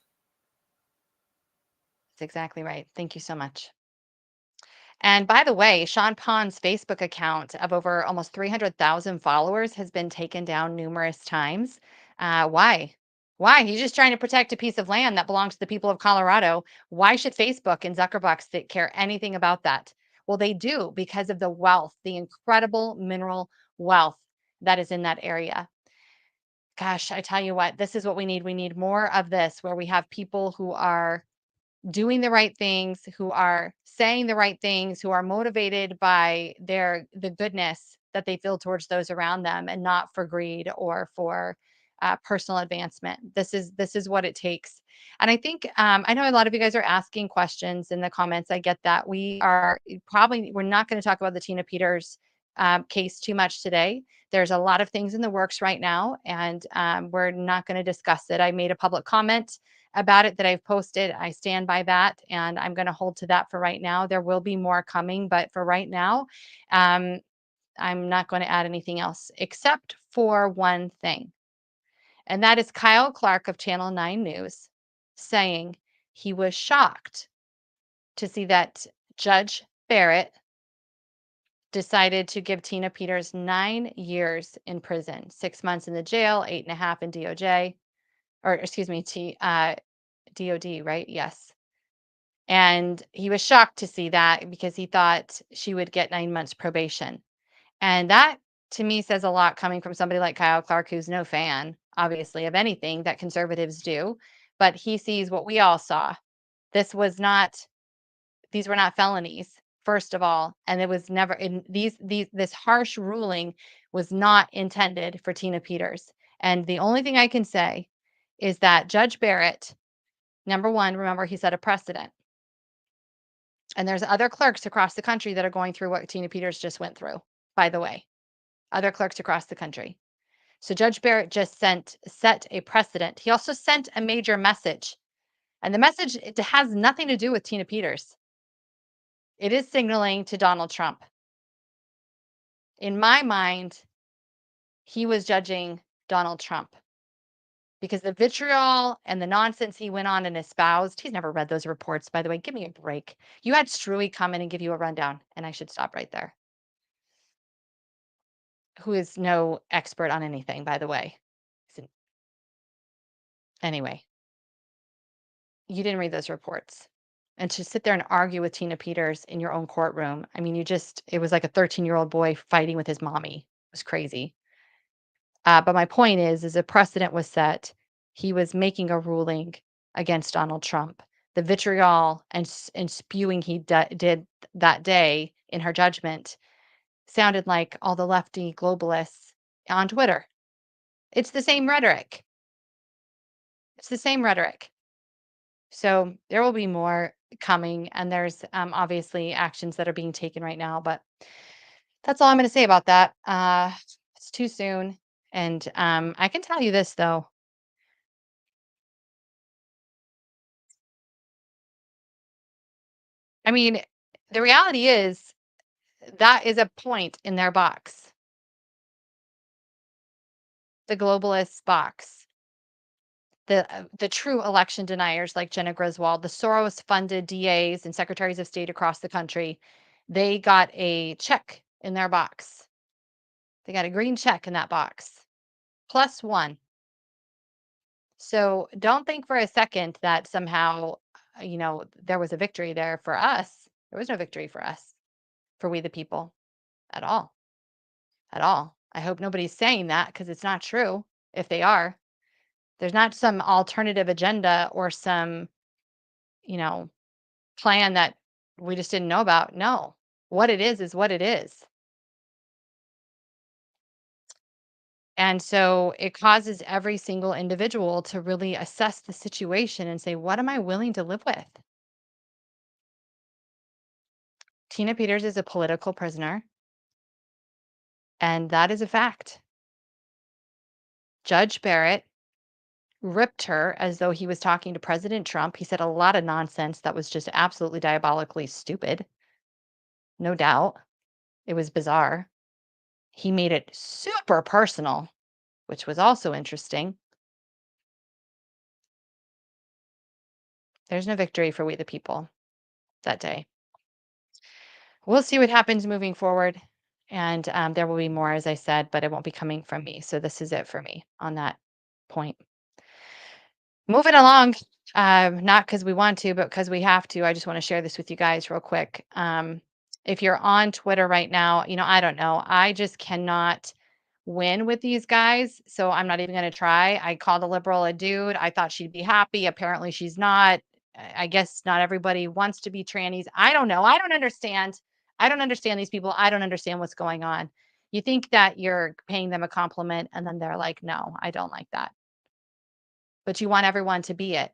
That's exactly right. Thank you so much. And by the way, Sean Pond's Facebook account of over almost 300,000 followers has been taken down numerous times. Why? Why? He's just trying to protect a piece of land that belongs to the people of Colorado. Why should Facebook and Zuckerbucks care anything about that? Well, they do because of the wealth, the incredible mineral wealth that is in that area. Gosh, I tell you what, this is what we need. We need more of this where we have people who are doing the right things, who are saying the right things, who are motivated by the goodness that they feel towards those around them, and not for greed or for personal advancement. This is what it takes. And I think I know a lot of you guys are asking questions in the comments. I get that. We're not going to talk about the Tina Peters case too much today. There's a lot of things in the works right now, and we're not going to discuss it. I made a public comment about it that I've posted. I stand by that, and I'm going to hold to that for right now. There will be more coming, but for right now, um, I'm not going to add anything else except for one thing. And that is Kyle Clark of Channel 9 News saying he was shocked to see that Judge Barrett decided to give Tina Peters 9 years in prison, 6 months in the jail, 8.5 in DOJ, or excuse me, DOD, right? Yes. And he was shocked to see that because he thought she would get 9 months probation. And that to me says a lot coming from somebody like Kyle Clark, who's no fan, obviously, of anything that conservatives do. But he sees what we all saw. This was not, these were not felonies, first of all. And it was never in this harsh ruling was not intended for Tina Peters. And the only thing I can say is that Judge Barrett, number one, remember he set a precedent. And there's other clerks across the country that are going through what Tina Peters just went through, by the way, other clerks across the country. So Judge Barrett just set a precedent. He also sent a major message. And the message, it has nothing to do with Tina Peters. It is signaling to Donald Trump. In my mind, he was judging Donald Trump because the vitriol and the nonsense he went on and espoused, he's never read those reports, by the way. Give me a break. You had Struy come in and give you a rundown, and I should stop right there. Who is no expert on anything, by the way. Anyway, you didn't read those reports. And to sit there and argue with Tina Peters in your own courtroom, I mean, it was like a 13-year-old boy fighting with his mommy. It was crazy. But my point is a precedent was set. He was making a ruling against Donald Trump. The vitriol and spewing he did that day in her judgment sounded like all the lefty globalists on Twitter. It's the same rhetoric. It's the same rhetoric. So there will be more coming, and there's obviously actions that are being taken right now. But that's all I'm going to say about that. It's too soon. And I can tell you this, though. I mean, the reality is that is a point in their box, the globalist box. The true election deniers like Jenna Griswold, the Soros-funded DAs and secretaries of state across the country, they got a check in their box. They got a green check in that box, +1. So don't think for a second that somehow, there was a victory there for us. There was no victory for us, for we the people, at all, at all. I hope nobody's saying that because it's not true. If they are, there's not some alternative agenda or some, you know, plan that we just didn't know about. No, what it is what it is. And so it causes every single individual to really assess the situation and say, what am I willing to live with? Tina Peters is a political prisoner. And that is a fact. Judge Barrett ripped her as though he was talking to President Trump. He said a lot of nonsense that was just absolutely diabolically stupid. No doubt. It was bizarre. He made it super personal, which was also interesting. There's no victory for we the people that day. We'll see what happens moving forward. And there will be more, as I said, but it won't be coming from me. So this is it for me on that point. Moving along, not because we want to, but because we have to. I just want to share this with you guys real quick. If you're on Twitter right now, I don't know. I just cannot win with these guys. So I'm not even going to try. I called a liberal a dude. I thought she'd be happy. Apparently she's not. I guess not everybody wants to be trannies. I don't know. I don't understand. I don't understand these people. I don't understand what's going on. You think that you're paying them a compliment and then they're like, no, I don't like that. But you want everyone to be it.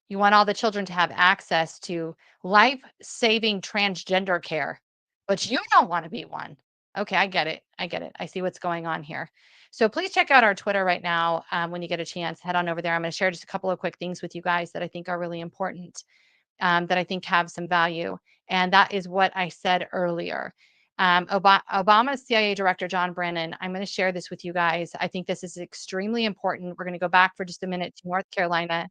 You want all the children to have access to life-saving transgender care, but you don't want to be one. Okay, I get it. I get it. I see what's going on here. So please check out our Twitter right now when you get a chance. Head on over there. I'm going to share just a couple of quick things with you guys that I think are really important, that I think have some value. And that is what I said earlier. Obama's CIA Director, John Brennan, I'm going to share this with you guys. I think this is extremely important. We're going to go back for just a minute to North Carolina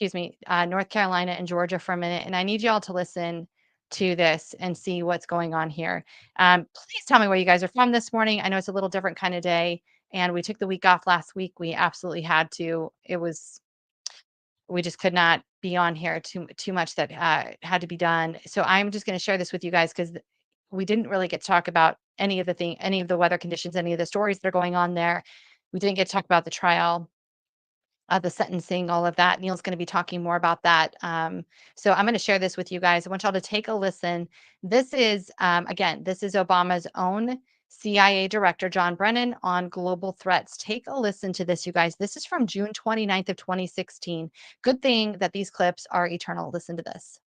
and Georgia for a minute. And I need y'all to listen to this and see what's going on here. Please tell me where you guys are from this morning. I know it's a little different kind of day. And we took the week off last week. We absolutely had to. We just could not be on here too much that had to be done. So I'm just going to share this with you guys because we didn't really get to talk about any of the weather conditions, any of the stories that are going on there. We didn't get to talk about the trial, the sentencing, all of that. Neil's going to be talking more about that. So I'm going to share this with you guys. I want y'all to take a listen. This is, again, this is Obama's own CIA Director, John Brennan, on global threats. Take a listen to this, you guys. This is from June 29th of 2016. Good thing that these clips are eternal. Listen to this.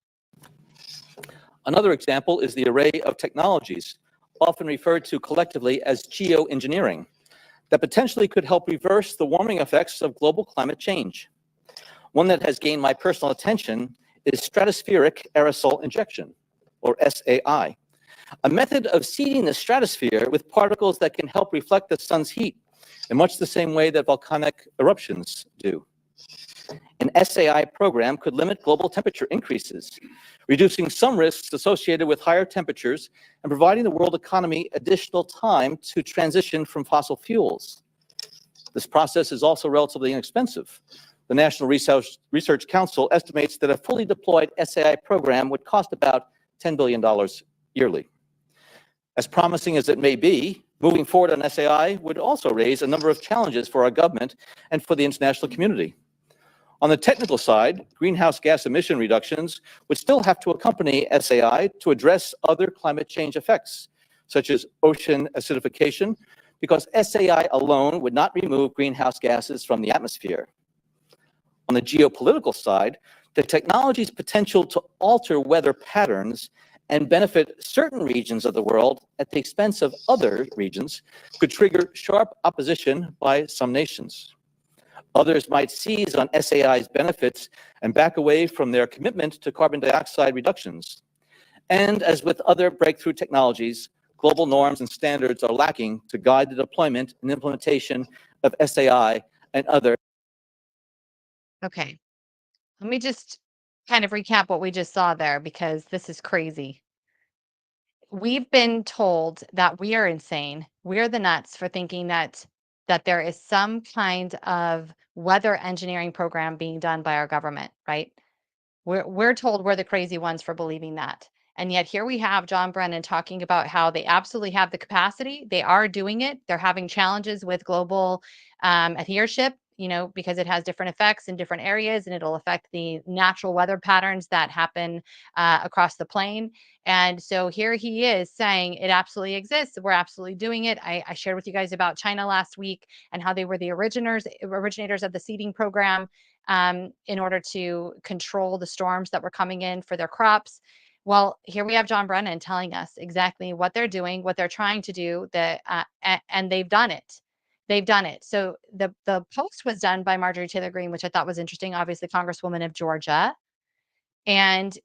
Another example is the array of technologies, often referred to collectively as geoengineering, that potentially could help reverse the warming effects of global climate change. One that has gained my personal attention is stratospheric aerosol injection, or SAI, a method of seeding the stratosphere with particles that can help reflect the sun's heat in much the same way that volcanic eruptions do. An SAI program could limit global temperature increases, reducing some risks associated with higher temperatures and providing the world economy additional time to transition from fossil fuels. This process is also relatively inexpensive. The National Research Council estimates that a fully deployed SAI program would cost about $10 billion yearly. As promising as it may be, moving forward on SAI would also raise a number of challenges for our government and for the international community. On the technical side, greenhouse gas emission reductions would still have to accompany SAI to address other climate change effects, such as ocean acidification, because SAI alone would not remove greenhouse gases from the atmosphere. On the geopolitical side, the technology's potential to alter weather patterns and benefit certain regions of the world at the expense of other regions could trigger sharp opposition by some nations. Others might seize on SAI's benefits and back away from their commitment to carbon dioxide reductions. And as with other breakthrough technologies, global norms and standards are lacking to guide the deployment and implementation of SAI and other. Okay. Let me just kind of recap what we just saw there because this is crazy. We've been told that we are insane. We're the nuts for thinking that there is some kind of weather engineering program being done by our government, right? We're told we're the crazy ones for believing that. And yet here we have John Brennan talking about how they absolutely have the capacity. They are doing it. They're having challenges with global adhesion, because it has different effects in different areas and it'll affect the natural weather patterns that happen across the plane. And so here he is saying it absolutely exists. We're absolutely doing it. I shared with you guys about China last week and how they were the originators of the seeding program in order to control the storms that were coming in for their crops. Well, here we have John Brennan telling us exactly what they're doing, what they're trying to do, and they've done it. They've done it. So the post was done by Marjorie Taylor Greene, which I thought was interesting, obviously Congresswoman of Georgia. And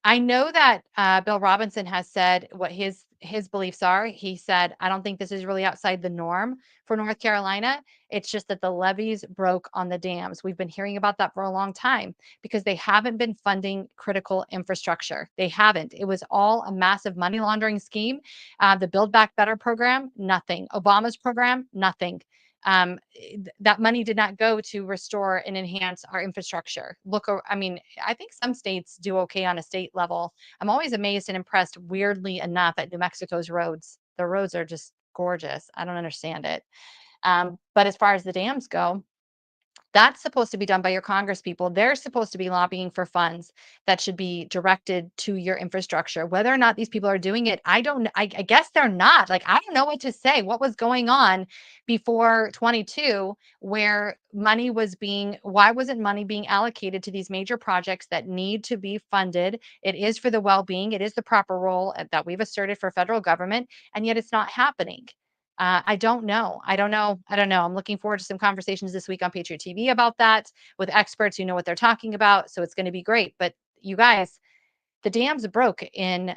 I know that Bill Robinson has said what his beliefs are. He said, I don't think this is really outside the norm for North Carolina. It's just that the levees broke on the dams. We've been hearing about that for a long time because they haven't been funding critical infrastructure. They haven't. It was all a massive money laundering scheme. The Build Back Better program, nothing. Obama's program, nothing. That money did not go to restore and enhance our infrastructure. I mean, I think some states do okay on a state level. I'm always amazed and impressed, weirdly enough, at New Mexico's roads. The roads are just gorgeous. I don't understand it. But as far as the dams go, that's supposed to be done by your Congress people. They're supposed to be lobbying for funds that should be directed to your infrastructure. Whether or not these people are doing it, I don't. I guess they're not. Like, I don't know what to say. What was going on before 22, where money was being? Why wasn't money being allocated to these major projects that need to be funded? It is for the well-being. It is the proper role that we've asserted for federal government, and yet it's not happening. I don't know. I don't know. I don't know. I'm looking forward to some conversations this week on Patriot TV about that with experts who know what they're talking about. So it's going to be great. But you guys, the dams broke in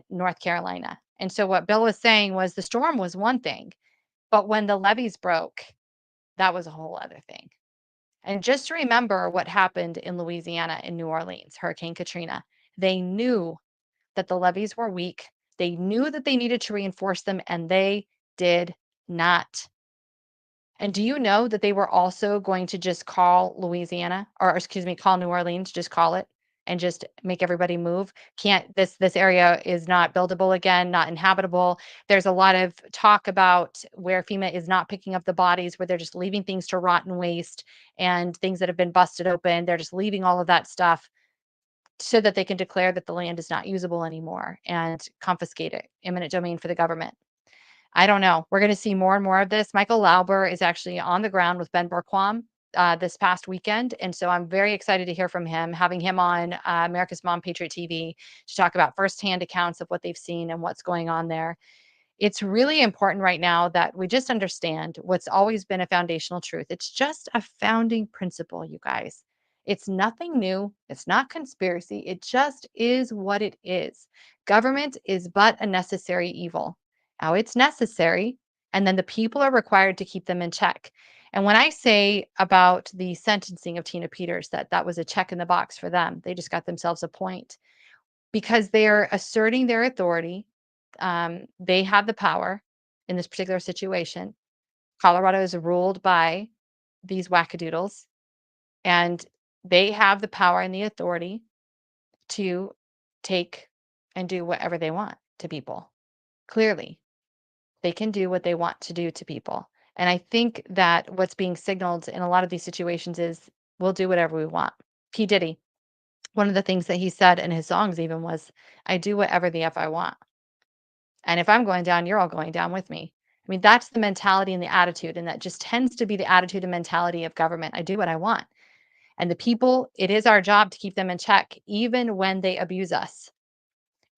North Carolina. And so what Bill was saying was the storm was one thing, but when the levees broke, that was a whole other thing. And just remember what happened in Louisiana and New Orleans, Hurricane Katrina. They knew that the levees were weak. They knew that they needed to reinforce them, and they did not. And do you know that they were also going to just call Louisiana, or excuse me, call New Orleans, just call it and just make everybody move? Can't this area is not buildable again, not inhabitable. There's a lot of talk about where FEMA is not picking up the bodies, where they're just leaving things to rot and waste and things that have been busted open. They're just leaving all of that stuff so that they can declare that the land is not usable anymore and confiscate it, eminent domain for the government. I don't know. We're going to see more and more of this. Michael Lauber is actually on the ground with Ben Berquam this past weekend. And so I'm very excited to hear from him, having him on America's Mom Patriot TV to talk about firsthand accounts of what they've seen and what's going on there. It's really important right now that we just understand what's always been a foundational truth. It's just a founding principle, you guys. It's nothing new. It's not conspiracy. It just is what it is. Government is but a necessary evil. Now, it's necessary, and then the people are required to keep them in check. And when I say about the sentencing of Tina Peters, that was a check in the box for them, they just got themselves a point because they're asserting their authority. They have the power in this particular situation. Colorado is ruled by these wackadoodles, and they have the power and the authority to take and do whatever they want to people. Clearly, they can do what they want to do to people. And I think that what's being signaled in a lot of these situations is we'll do whatever we want. P. Diddy, one of the things that he said in his songs even was, I do whatever the F I want. And if I'm going down, you're all going down with me. I mean, that's the mentality and the attitude. And that just tends to be the attitude and mentality of government. I do what I want. And the people, it is our job to keep them in check, even when they abuse us,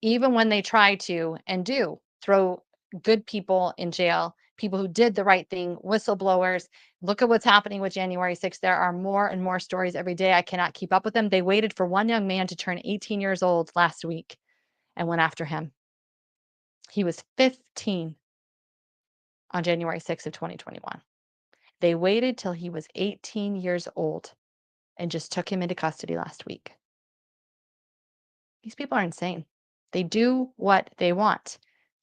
even when they try to and do throw good people in jail, people who did the right thing, whistleblowers. Look at what's happening with January 6th. There are more and more stories every day. I cannot keep up with them. They waited for one young man to turn 18 years old last week and went after him. He was 15 on January 6th of 2021. They waited till he was 18 years old and just took him into custody last week. These people are insane. They do what they want.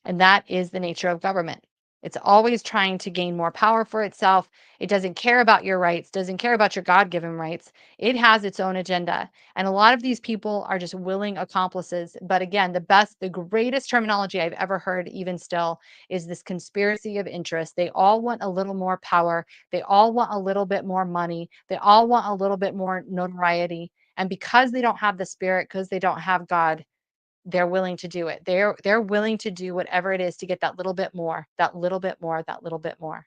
And that is the nature of government. It's always trying to gain more power for itself. It doesn't care about your rights, doesn't care about your God-given rights. It has its own agenda. And a lot of these people are just willing accomplices. But again, the greatest terminology I've ever heard, even still, is this conspiracy of interest. They all want a little more power. They all want a little bit more money. They all want a little bit more notoriety. And because they don't have the spirit, because they don't have God, they're willing to do it. They're willing to do whatever it is to get that little bit more, that little bit more, that little bit more.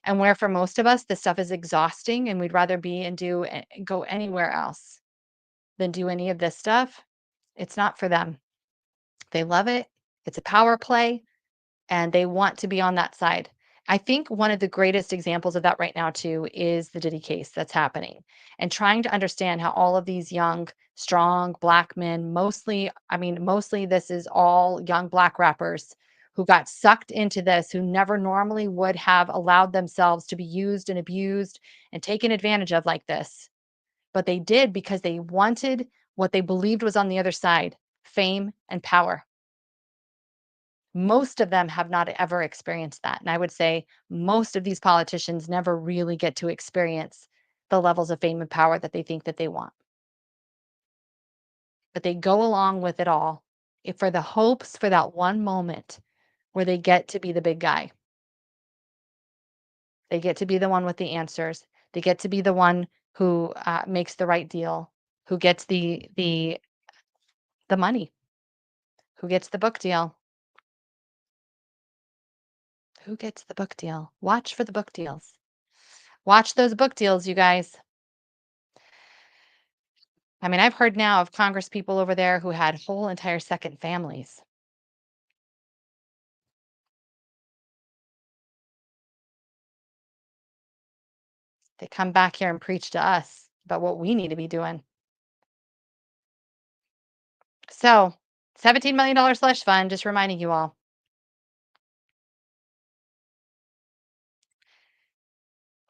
And where for most of us, this stuff is exhausting and we'd rather be and do and go anywhere else than do any of this stuff. It's not for them. They love it. It's a power play, and they want to be on that side. I think one of the greatest examples of that right now too is the Diddy case that's happening, and trying to understand how all of these young, strong Black men, mostly, I mean, mostly this is all young Black rappers who got sucked into this, who never normally would have allowed themselves to be used and abused and taken advantage of like this. But they did because they wanted what they believed was on the other side: fame and power. Most of them have not ever experienced that. And I would say most of these politicians never really get to experience the levels of fame and power that they think that they want. But they go along with it all for the hopes for that one moment where they get to be the big guy. They get to be the one with the answers. They get to be the one who makes the right deal, who gets the money, who gets the book deal. Who gets the book deal? Watch for the book deals. Watch those book deals, you guys. I mean, I've heard now of Congress people over there who had whole entire second families. They come back here and preach to us about what we need to be doing. So, $17 million slush fund, just reminding you all.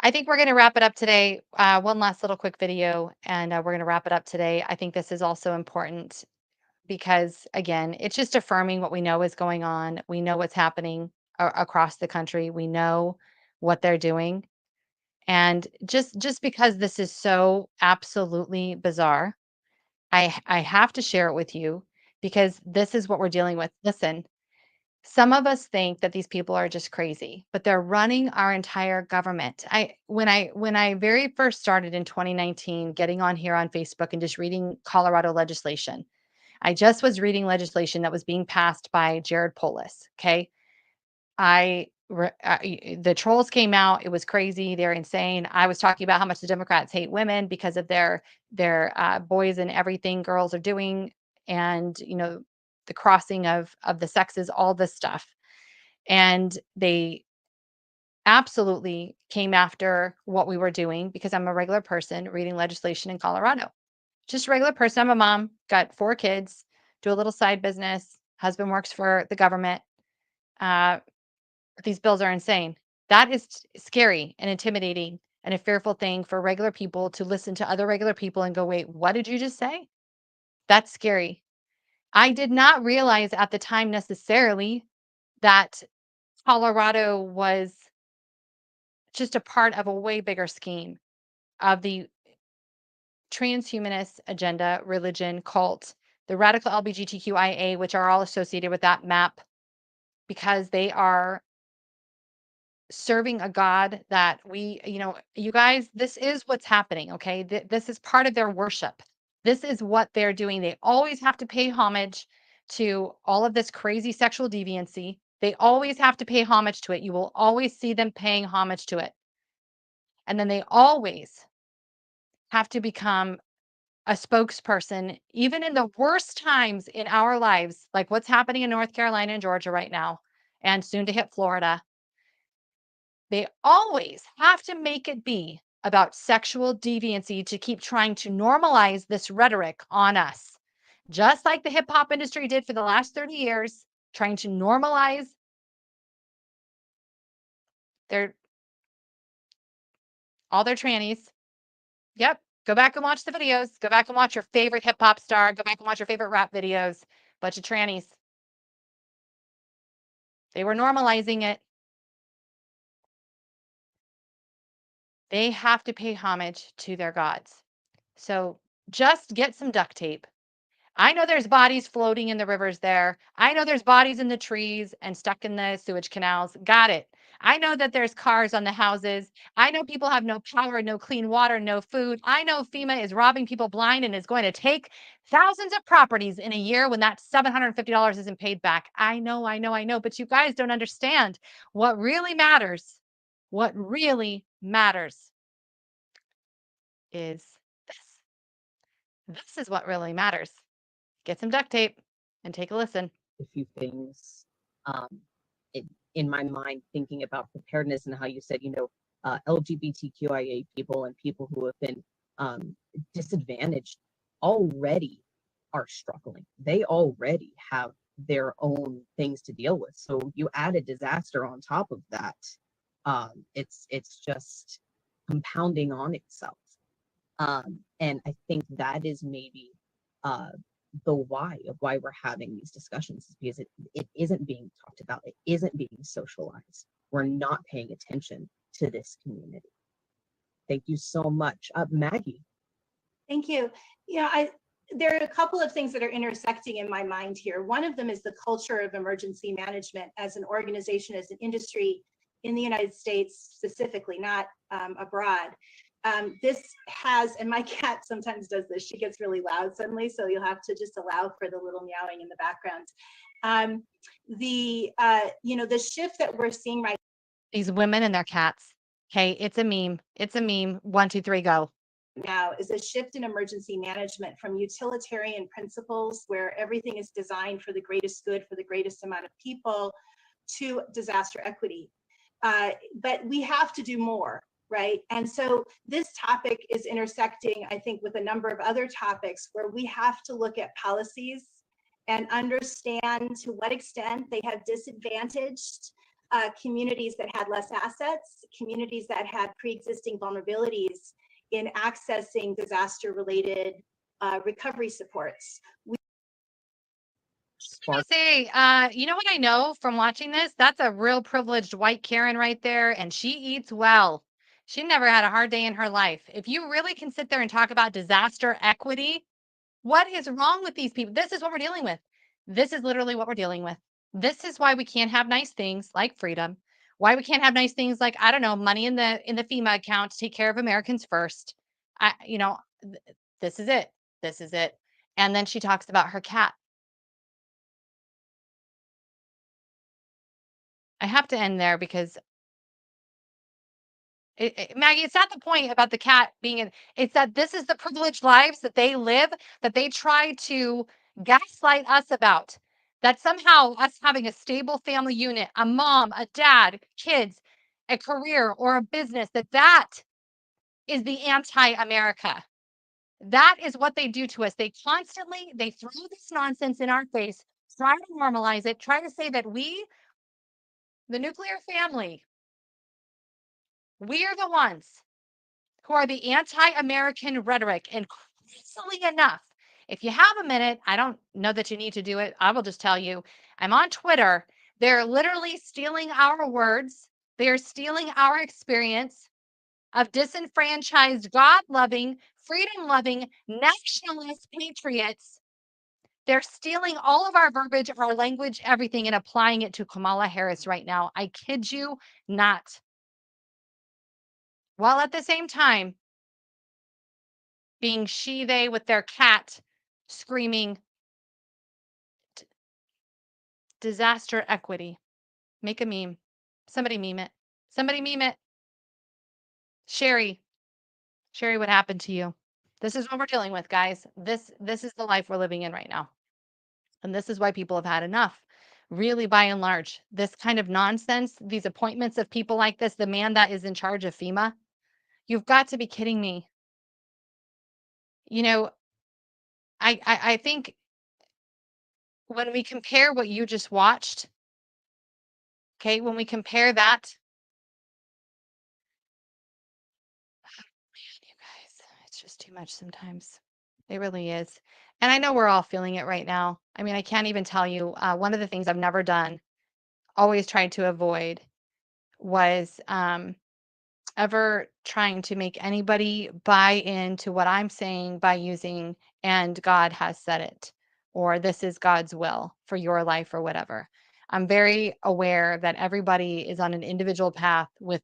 I think we're going to wrap it up today. One last little quick video, and we're going to wrap it up today. I think this is also important because, again, it's just affirming what we know is going on. We know what's happening across the country. We know what they're doing. And just because this is so absolutely bizarre, I have to share it with you because this is what we're dealing with. Listen, some of us think that these people are just crazy, but they're running our entire government. When I very first started in 2019 getting on here on Facebook and just reading Colorado legislation, I just was reading legislation that was being passed by Jared Polis, okay? The trolls came out. It was crazy. They're insane. I was talking about how much the Democrats hate women because of their boys and everything girls are doing, and the crossing of the sexes, all this stuff. And they absolutely came after what we were doing because I'm a regular person reading legislation in Colorado. Just a regular person. I'm a mom, got 4 kids, do a little side business. Husband works for the government. Uh, These bills are insane. That is scary and intimidating and a fearful thing for regular people to listen to other regular people and go, wait, what did you just say? That's scary. I did not realize at the time necessarily that Colorado was just a part of a way bigger scheme of the transhumanist agenda, religion, cult, the radical LGBTQIA, which are all associated with that map because they are serving a God that you guys, this is what's happening, okay? This is part of their worship. This is what they're doing. They always have to pay homage to all of this crazy sexual deviancy. They always have to pay homage to it. You will always see them paying homage to it. And then they always have to become a spokesperson, even in the worst times in our lives, like what's happening in North Carolina and Georgia right now, and soon to hit Florida. They always have to make it be about sexual deviancy to keep trying to normalize this rhetoric on us, just like the hip hop industry did for the last 30 years, trying to normalize their all their trannies. Yep. Go back and watch the videos. Go back and watch your favorite hip hop star. Go back and watch your favorite rap videos. Bunch of trannies. They were normalizing it. They have to pay homage to their gods. So just get some duct tape. I know there's bodies floating in the rivers there. I know there's bodies in the trees and stuck in the sewage canals. Got it. I know that there's cars on the houses. I know people have no power, no clean water, no food. I know FEMA is robbing people blind and is going to take thousands of properties in a year when that $750 isn't paid back. I know, I know, I know. But you guys don't understand what really matters. What really matters is this. This is what really matters. Get some duct tape and take a listen. A few things in my mind, thinking about preparedness and how you said, LGBTQIA people and people who have been disadvantaged already are struggling. They already have their own things to deal with. So you add a disaster on top of that. It's just compounding on itself. And I think that is maybe the why of why we're having these discussions, is because it isn't being talked about. It isn't being socialized. We're not paying attention to this community. Thank you so much. Maggie. Thank you. There are a couple of things that are intersecting in my mind here. One of them is the culture of emergency management as an organization, as an industry in the United States specifically, not abroad. This has, and my cat sometimes does this, she gets really loud suddenly, so you'll have to just allow for the little meowing in the background. The shift that we're seeing right These women and their cats. Okay, it's a meme. It's a meme. 1, 2, 3, go. Now is a shift in emergency management from utilitarian principles where everything is designed for the greatest good for the greatest amount of people to disaster equity. But we have to do more, right? And so this topic is intersecting, I think, with a number of other topics where we have to look at policies and understand to what extent they have disadvantaged communities that had less assets, communities that had pre-existing vulnerabilities in accessing disaster-related recovery supports. I say, you know what I know from watching this? That's a real privileged white Karen right there, and she eats well. She never had a hard day in her life. If you really can sit there and talk about disaster equity, what is wrong with these people? This is what we're dealing with. This is literally what we're dealing with. This is why we can't have nice things like freedom. Why we can't have nice things like, I don't know, money in the FEMA account to take care of Americans first. This is it. This is it. And then she talks about her cat. I have to end there because Maggie, it's not the point about the cat being in, it's that this is the privileged lives that they live, that they try to gaslight us about. That somehow us having a stable family unit, a mom, a dad, kids, a career, or a business, that is the anti-America. That is what they do to us. They throw this nonsense in our face, try to normalize it, try to say that we, the nuclear family, we are the ones who are the anti-American rhetoric. And crazily enough, if you have a minute, I don't know that you need to do it. I will just tell you, I'm on Twitter. They're literally stealing our words. They are stealing our experience of disenfranchised, God-loving, freedom-loving, nationalist patriots. They're stealing all of our verbiage, our language, everything, and applying it to Kamala Harris right now. I kid you not. While at the same time, being she, they with their cat screaming disaster equity. Make a meme. Somebody meme it. Somebody meme it. Sherry, what happened to you? This is what we're dealing with, guys. This is the life we're living in right now. And this is why people have had enough. Really, by and large, this kind of nonsense, these appointments of people like this, the man that is in charge of FEMA, you've got to be kidding me. I think when we compare what you just watched, okay, when we compare that, man, you guys, it's just too much sometimes. It really is. And I know we're all feeling it right now. I mean, I can't even tell you. One of the things I've never done, always tried to avoid, was ever trying to make anybody buy into what I'm saying by using, and God has said it, or this is God's will for your life, or whatever. I'm very aware that everybody is on an individual path with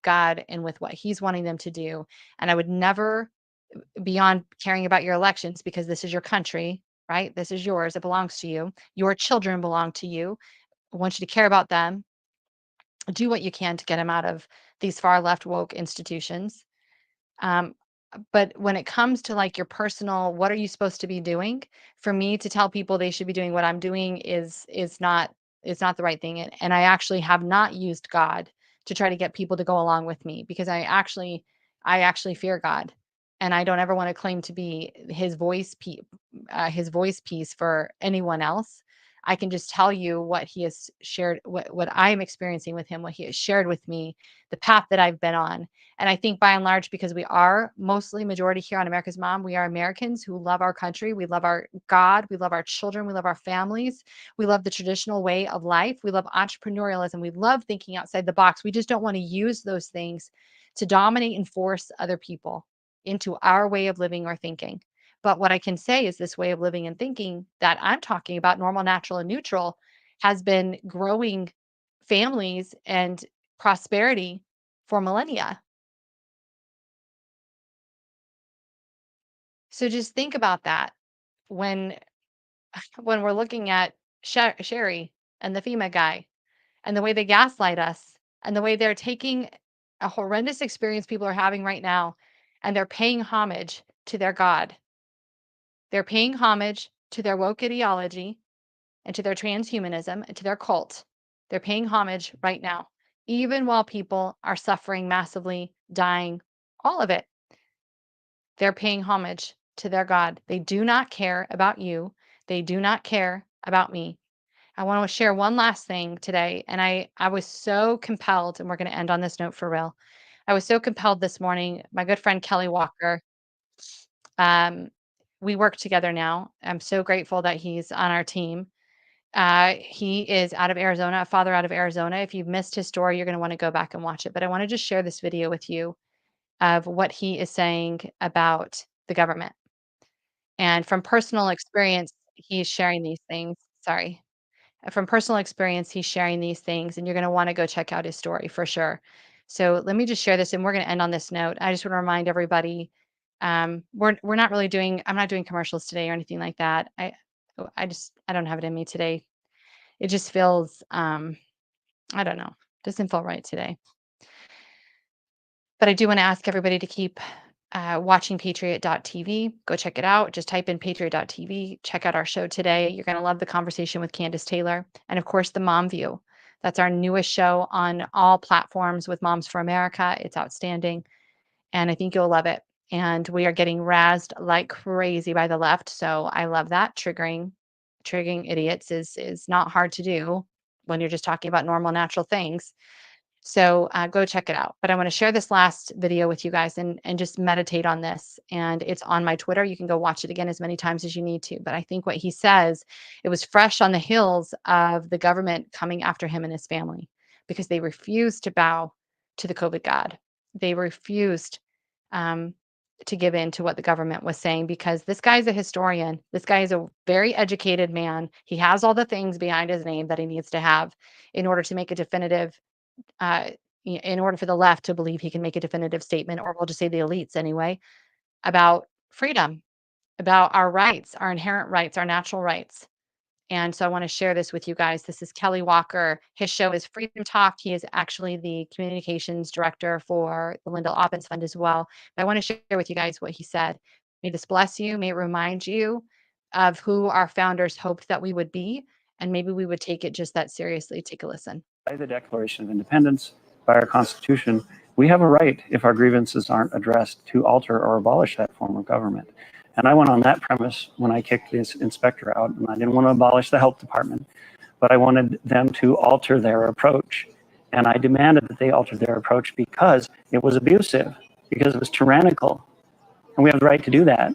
God and with what he's wanting them to do. And I would never, beyond caring about your elections, because this is your country, right? This is yours. It belongs to you. Your children belong to you. I want you to care about them. Do what you can to get them out of these far left woke institutions. But when it comes to like your personal, what are you supposed to be doing? For me to tell people they should be doing what I'm doing is not, it's not the right thing. And I actually have not used God to try to get people to go along with me, because I actually fear God, and I don't ever want to claim to be his voice piece for anyone else. I can just tell you what he has shared, what I'm experiencing with him, what he has shared with me, the path that I've been on. And I think by and large, because we are mostly majority here on America's Mom, we are Americans who love our country. We love our God. We love our children. We love our families. We love the traditional way of life. We love entrepreneurialism. We love thinking outside the box. We just don't want to use those things to dominate and force other people into our way of living or thinking. But what I can say is this way of living and thinking that I'm talking about, normal, natural, and neutral, has been growing families and prosperity for millennia. So just think about that when when we're looking at Sherry and the FEMA guy and the way they gaslight us and the way they're taking a horrendous experience people are having right now, and they're paying homage to their God. They're paying homage to their woke ideology and to their transhumanism and to their cult. They're paying homage right now, even while people are suffering massively, dying, all of it. They're paying homage to their God. They do not care about you. They do not care about me. I want to share one last thing today. And I was so compelled, and we're going to end on this note for real. I was so compelled this morning. My good friend Kelly Walker, um, we work together now. I'm so grateful that he's on our team. He is out of Arizona, a father out of Arizona. If you've missed his story, you're going to want to go back and watch it. But I want to just share this video with you of what he is saying about the government. And from personal experience, he's sharing these things. Sorry. From personal experience, he's sharing these things, and you're going to want to go check out his story for sure. So let me just share this, and we're going to end on this note. I just want to remind everybody, we're not really doing, I'm not doing commercials today or anything like that. I don't have it in me today. It just feels, I don't know, doesn't feel right today. But I do want to ask everybody to keep watching patriot.tv. Go check it out. Just type in patriot.tv. Check out our show today. You're going to love the conversation with Candace Taylor. And of course, the Mom View. That's our newest show on all platforms with Moms for America. It's outstanding. And I think you'll love it. And we are getting razzed like crazy by the left. So I love that. Triggering idiots is not hard to do when you're just talking about normal, natural things. So go check it out. But I want to share this last video with you guys and just meditate on this. And it's on my Twitter. You can go watch it again as many times as you need to. But I think what he says, it was fresh on the heels of the government coming after him and his family, because they refused to bow to the COVID God. They refused to give in to what the government was saying, because this guy's a historian. This guy is a very educated man. He has all the things behind his name that he needs to have in order to make a definitive uh, in order for the left to believe he can make a definitive statement, or we'll just say the elites anyway, about freedom, about our rights, our inherent rights, our natural rights. And so I want to share this with you guys. This is Kelly Walker. His show is Freedom Talk. He is actually the communications director for the Lyndall Oppens Fund as well. But I want to share with you guys what he said. May this bless you. May it remind you of who our founders hoped that we would be. And maybe we would take it just that seriously. Take a listen. By the Declaration of Independence, by our Constitution, we have a right, if our grievances aren't addressed, to alter or abolish that form of government. And I went on that premise when I kicked this inspector out, and I didn't want to abolish the health department, but I wanted them to alter their approach. And I demanded that they alter their approach because it was abusive, because it was tyrannical. And we have the right to do that.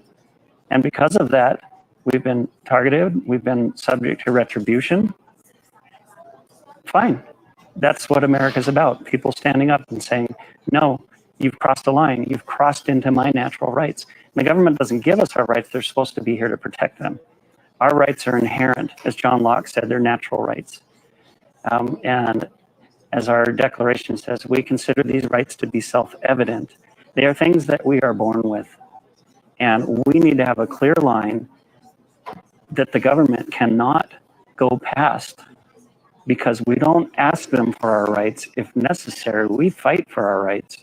And because of that, we've been targeted, we've been subject to retribution. Fine. That's what America's about. People standing up and saying, no, you've crossed the line. You've crossed into my natural rights. And the government doesn't give us our rights. They're supposed to be here to protect them. Our rights are inherent. As John Locke said, they're natural rights. And as our declaration says, we consider these rights to be self-evident. They are things that we are born with. And we need to have a clear line that the government cannot go past, because we don't ask them for our rights. If necessary, we fight for our rights.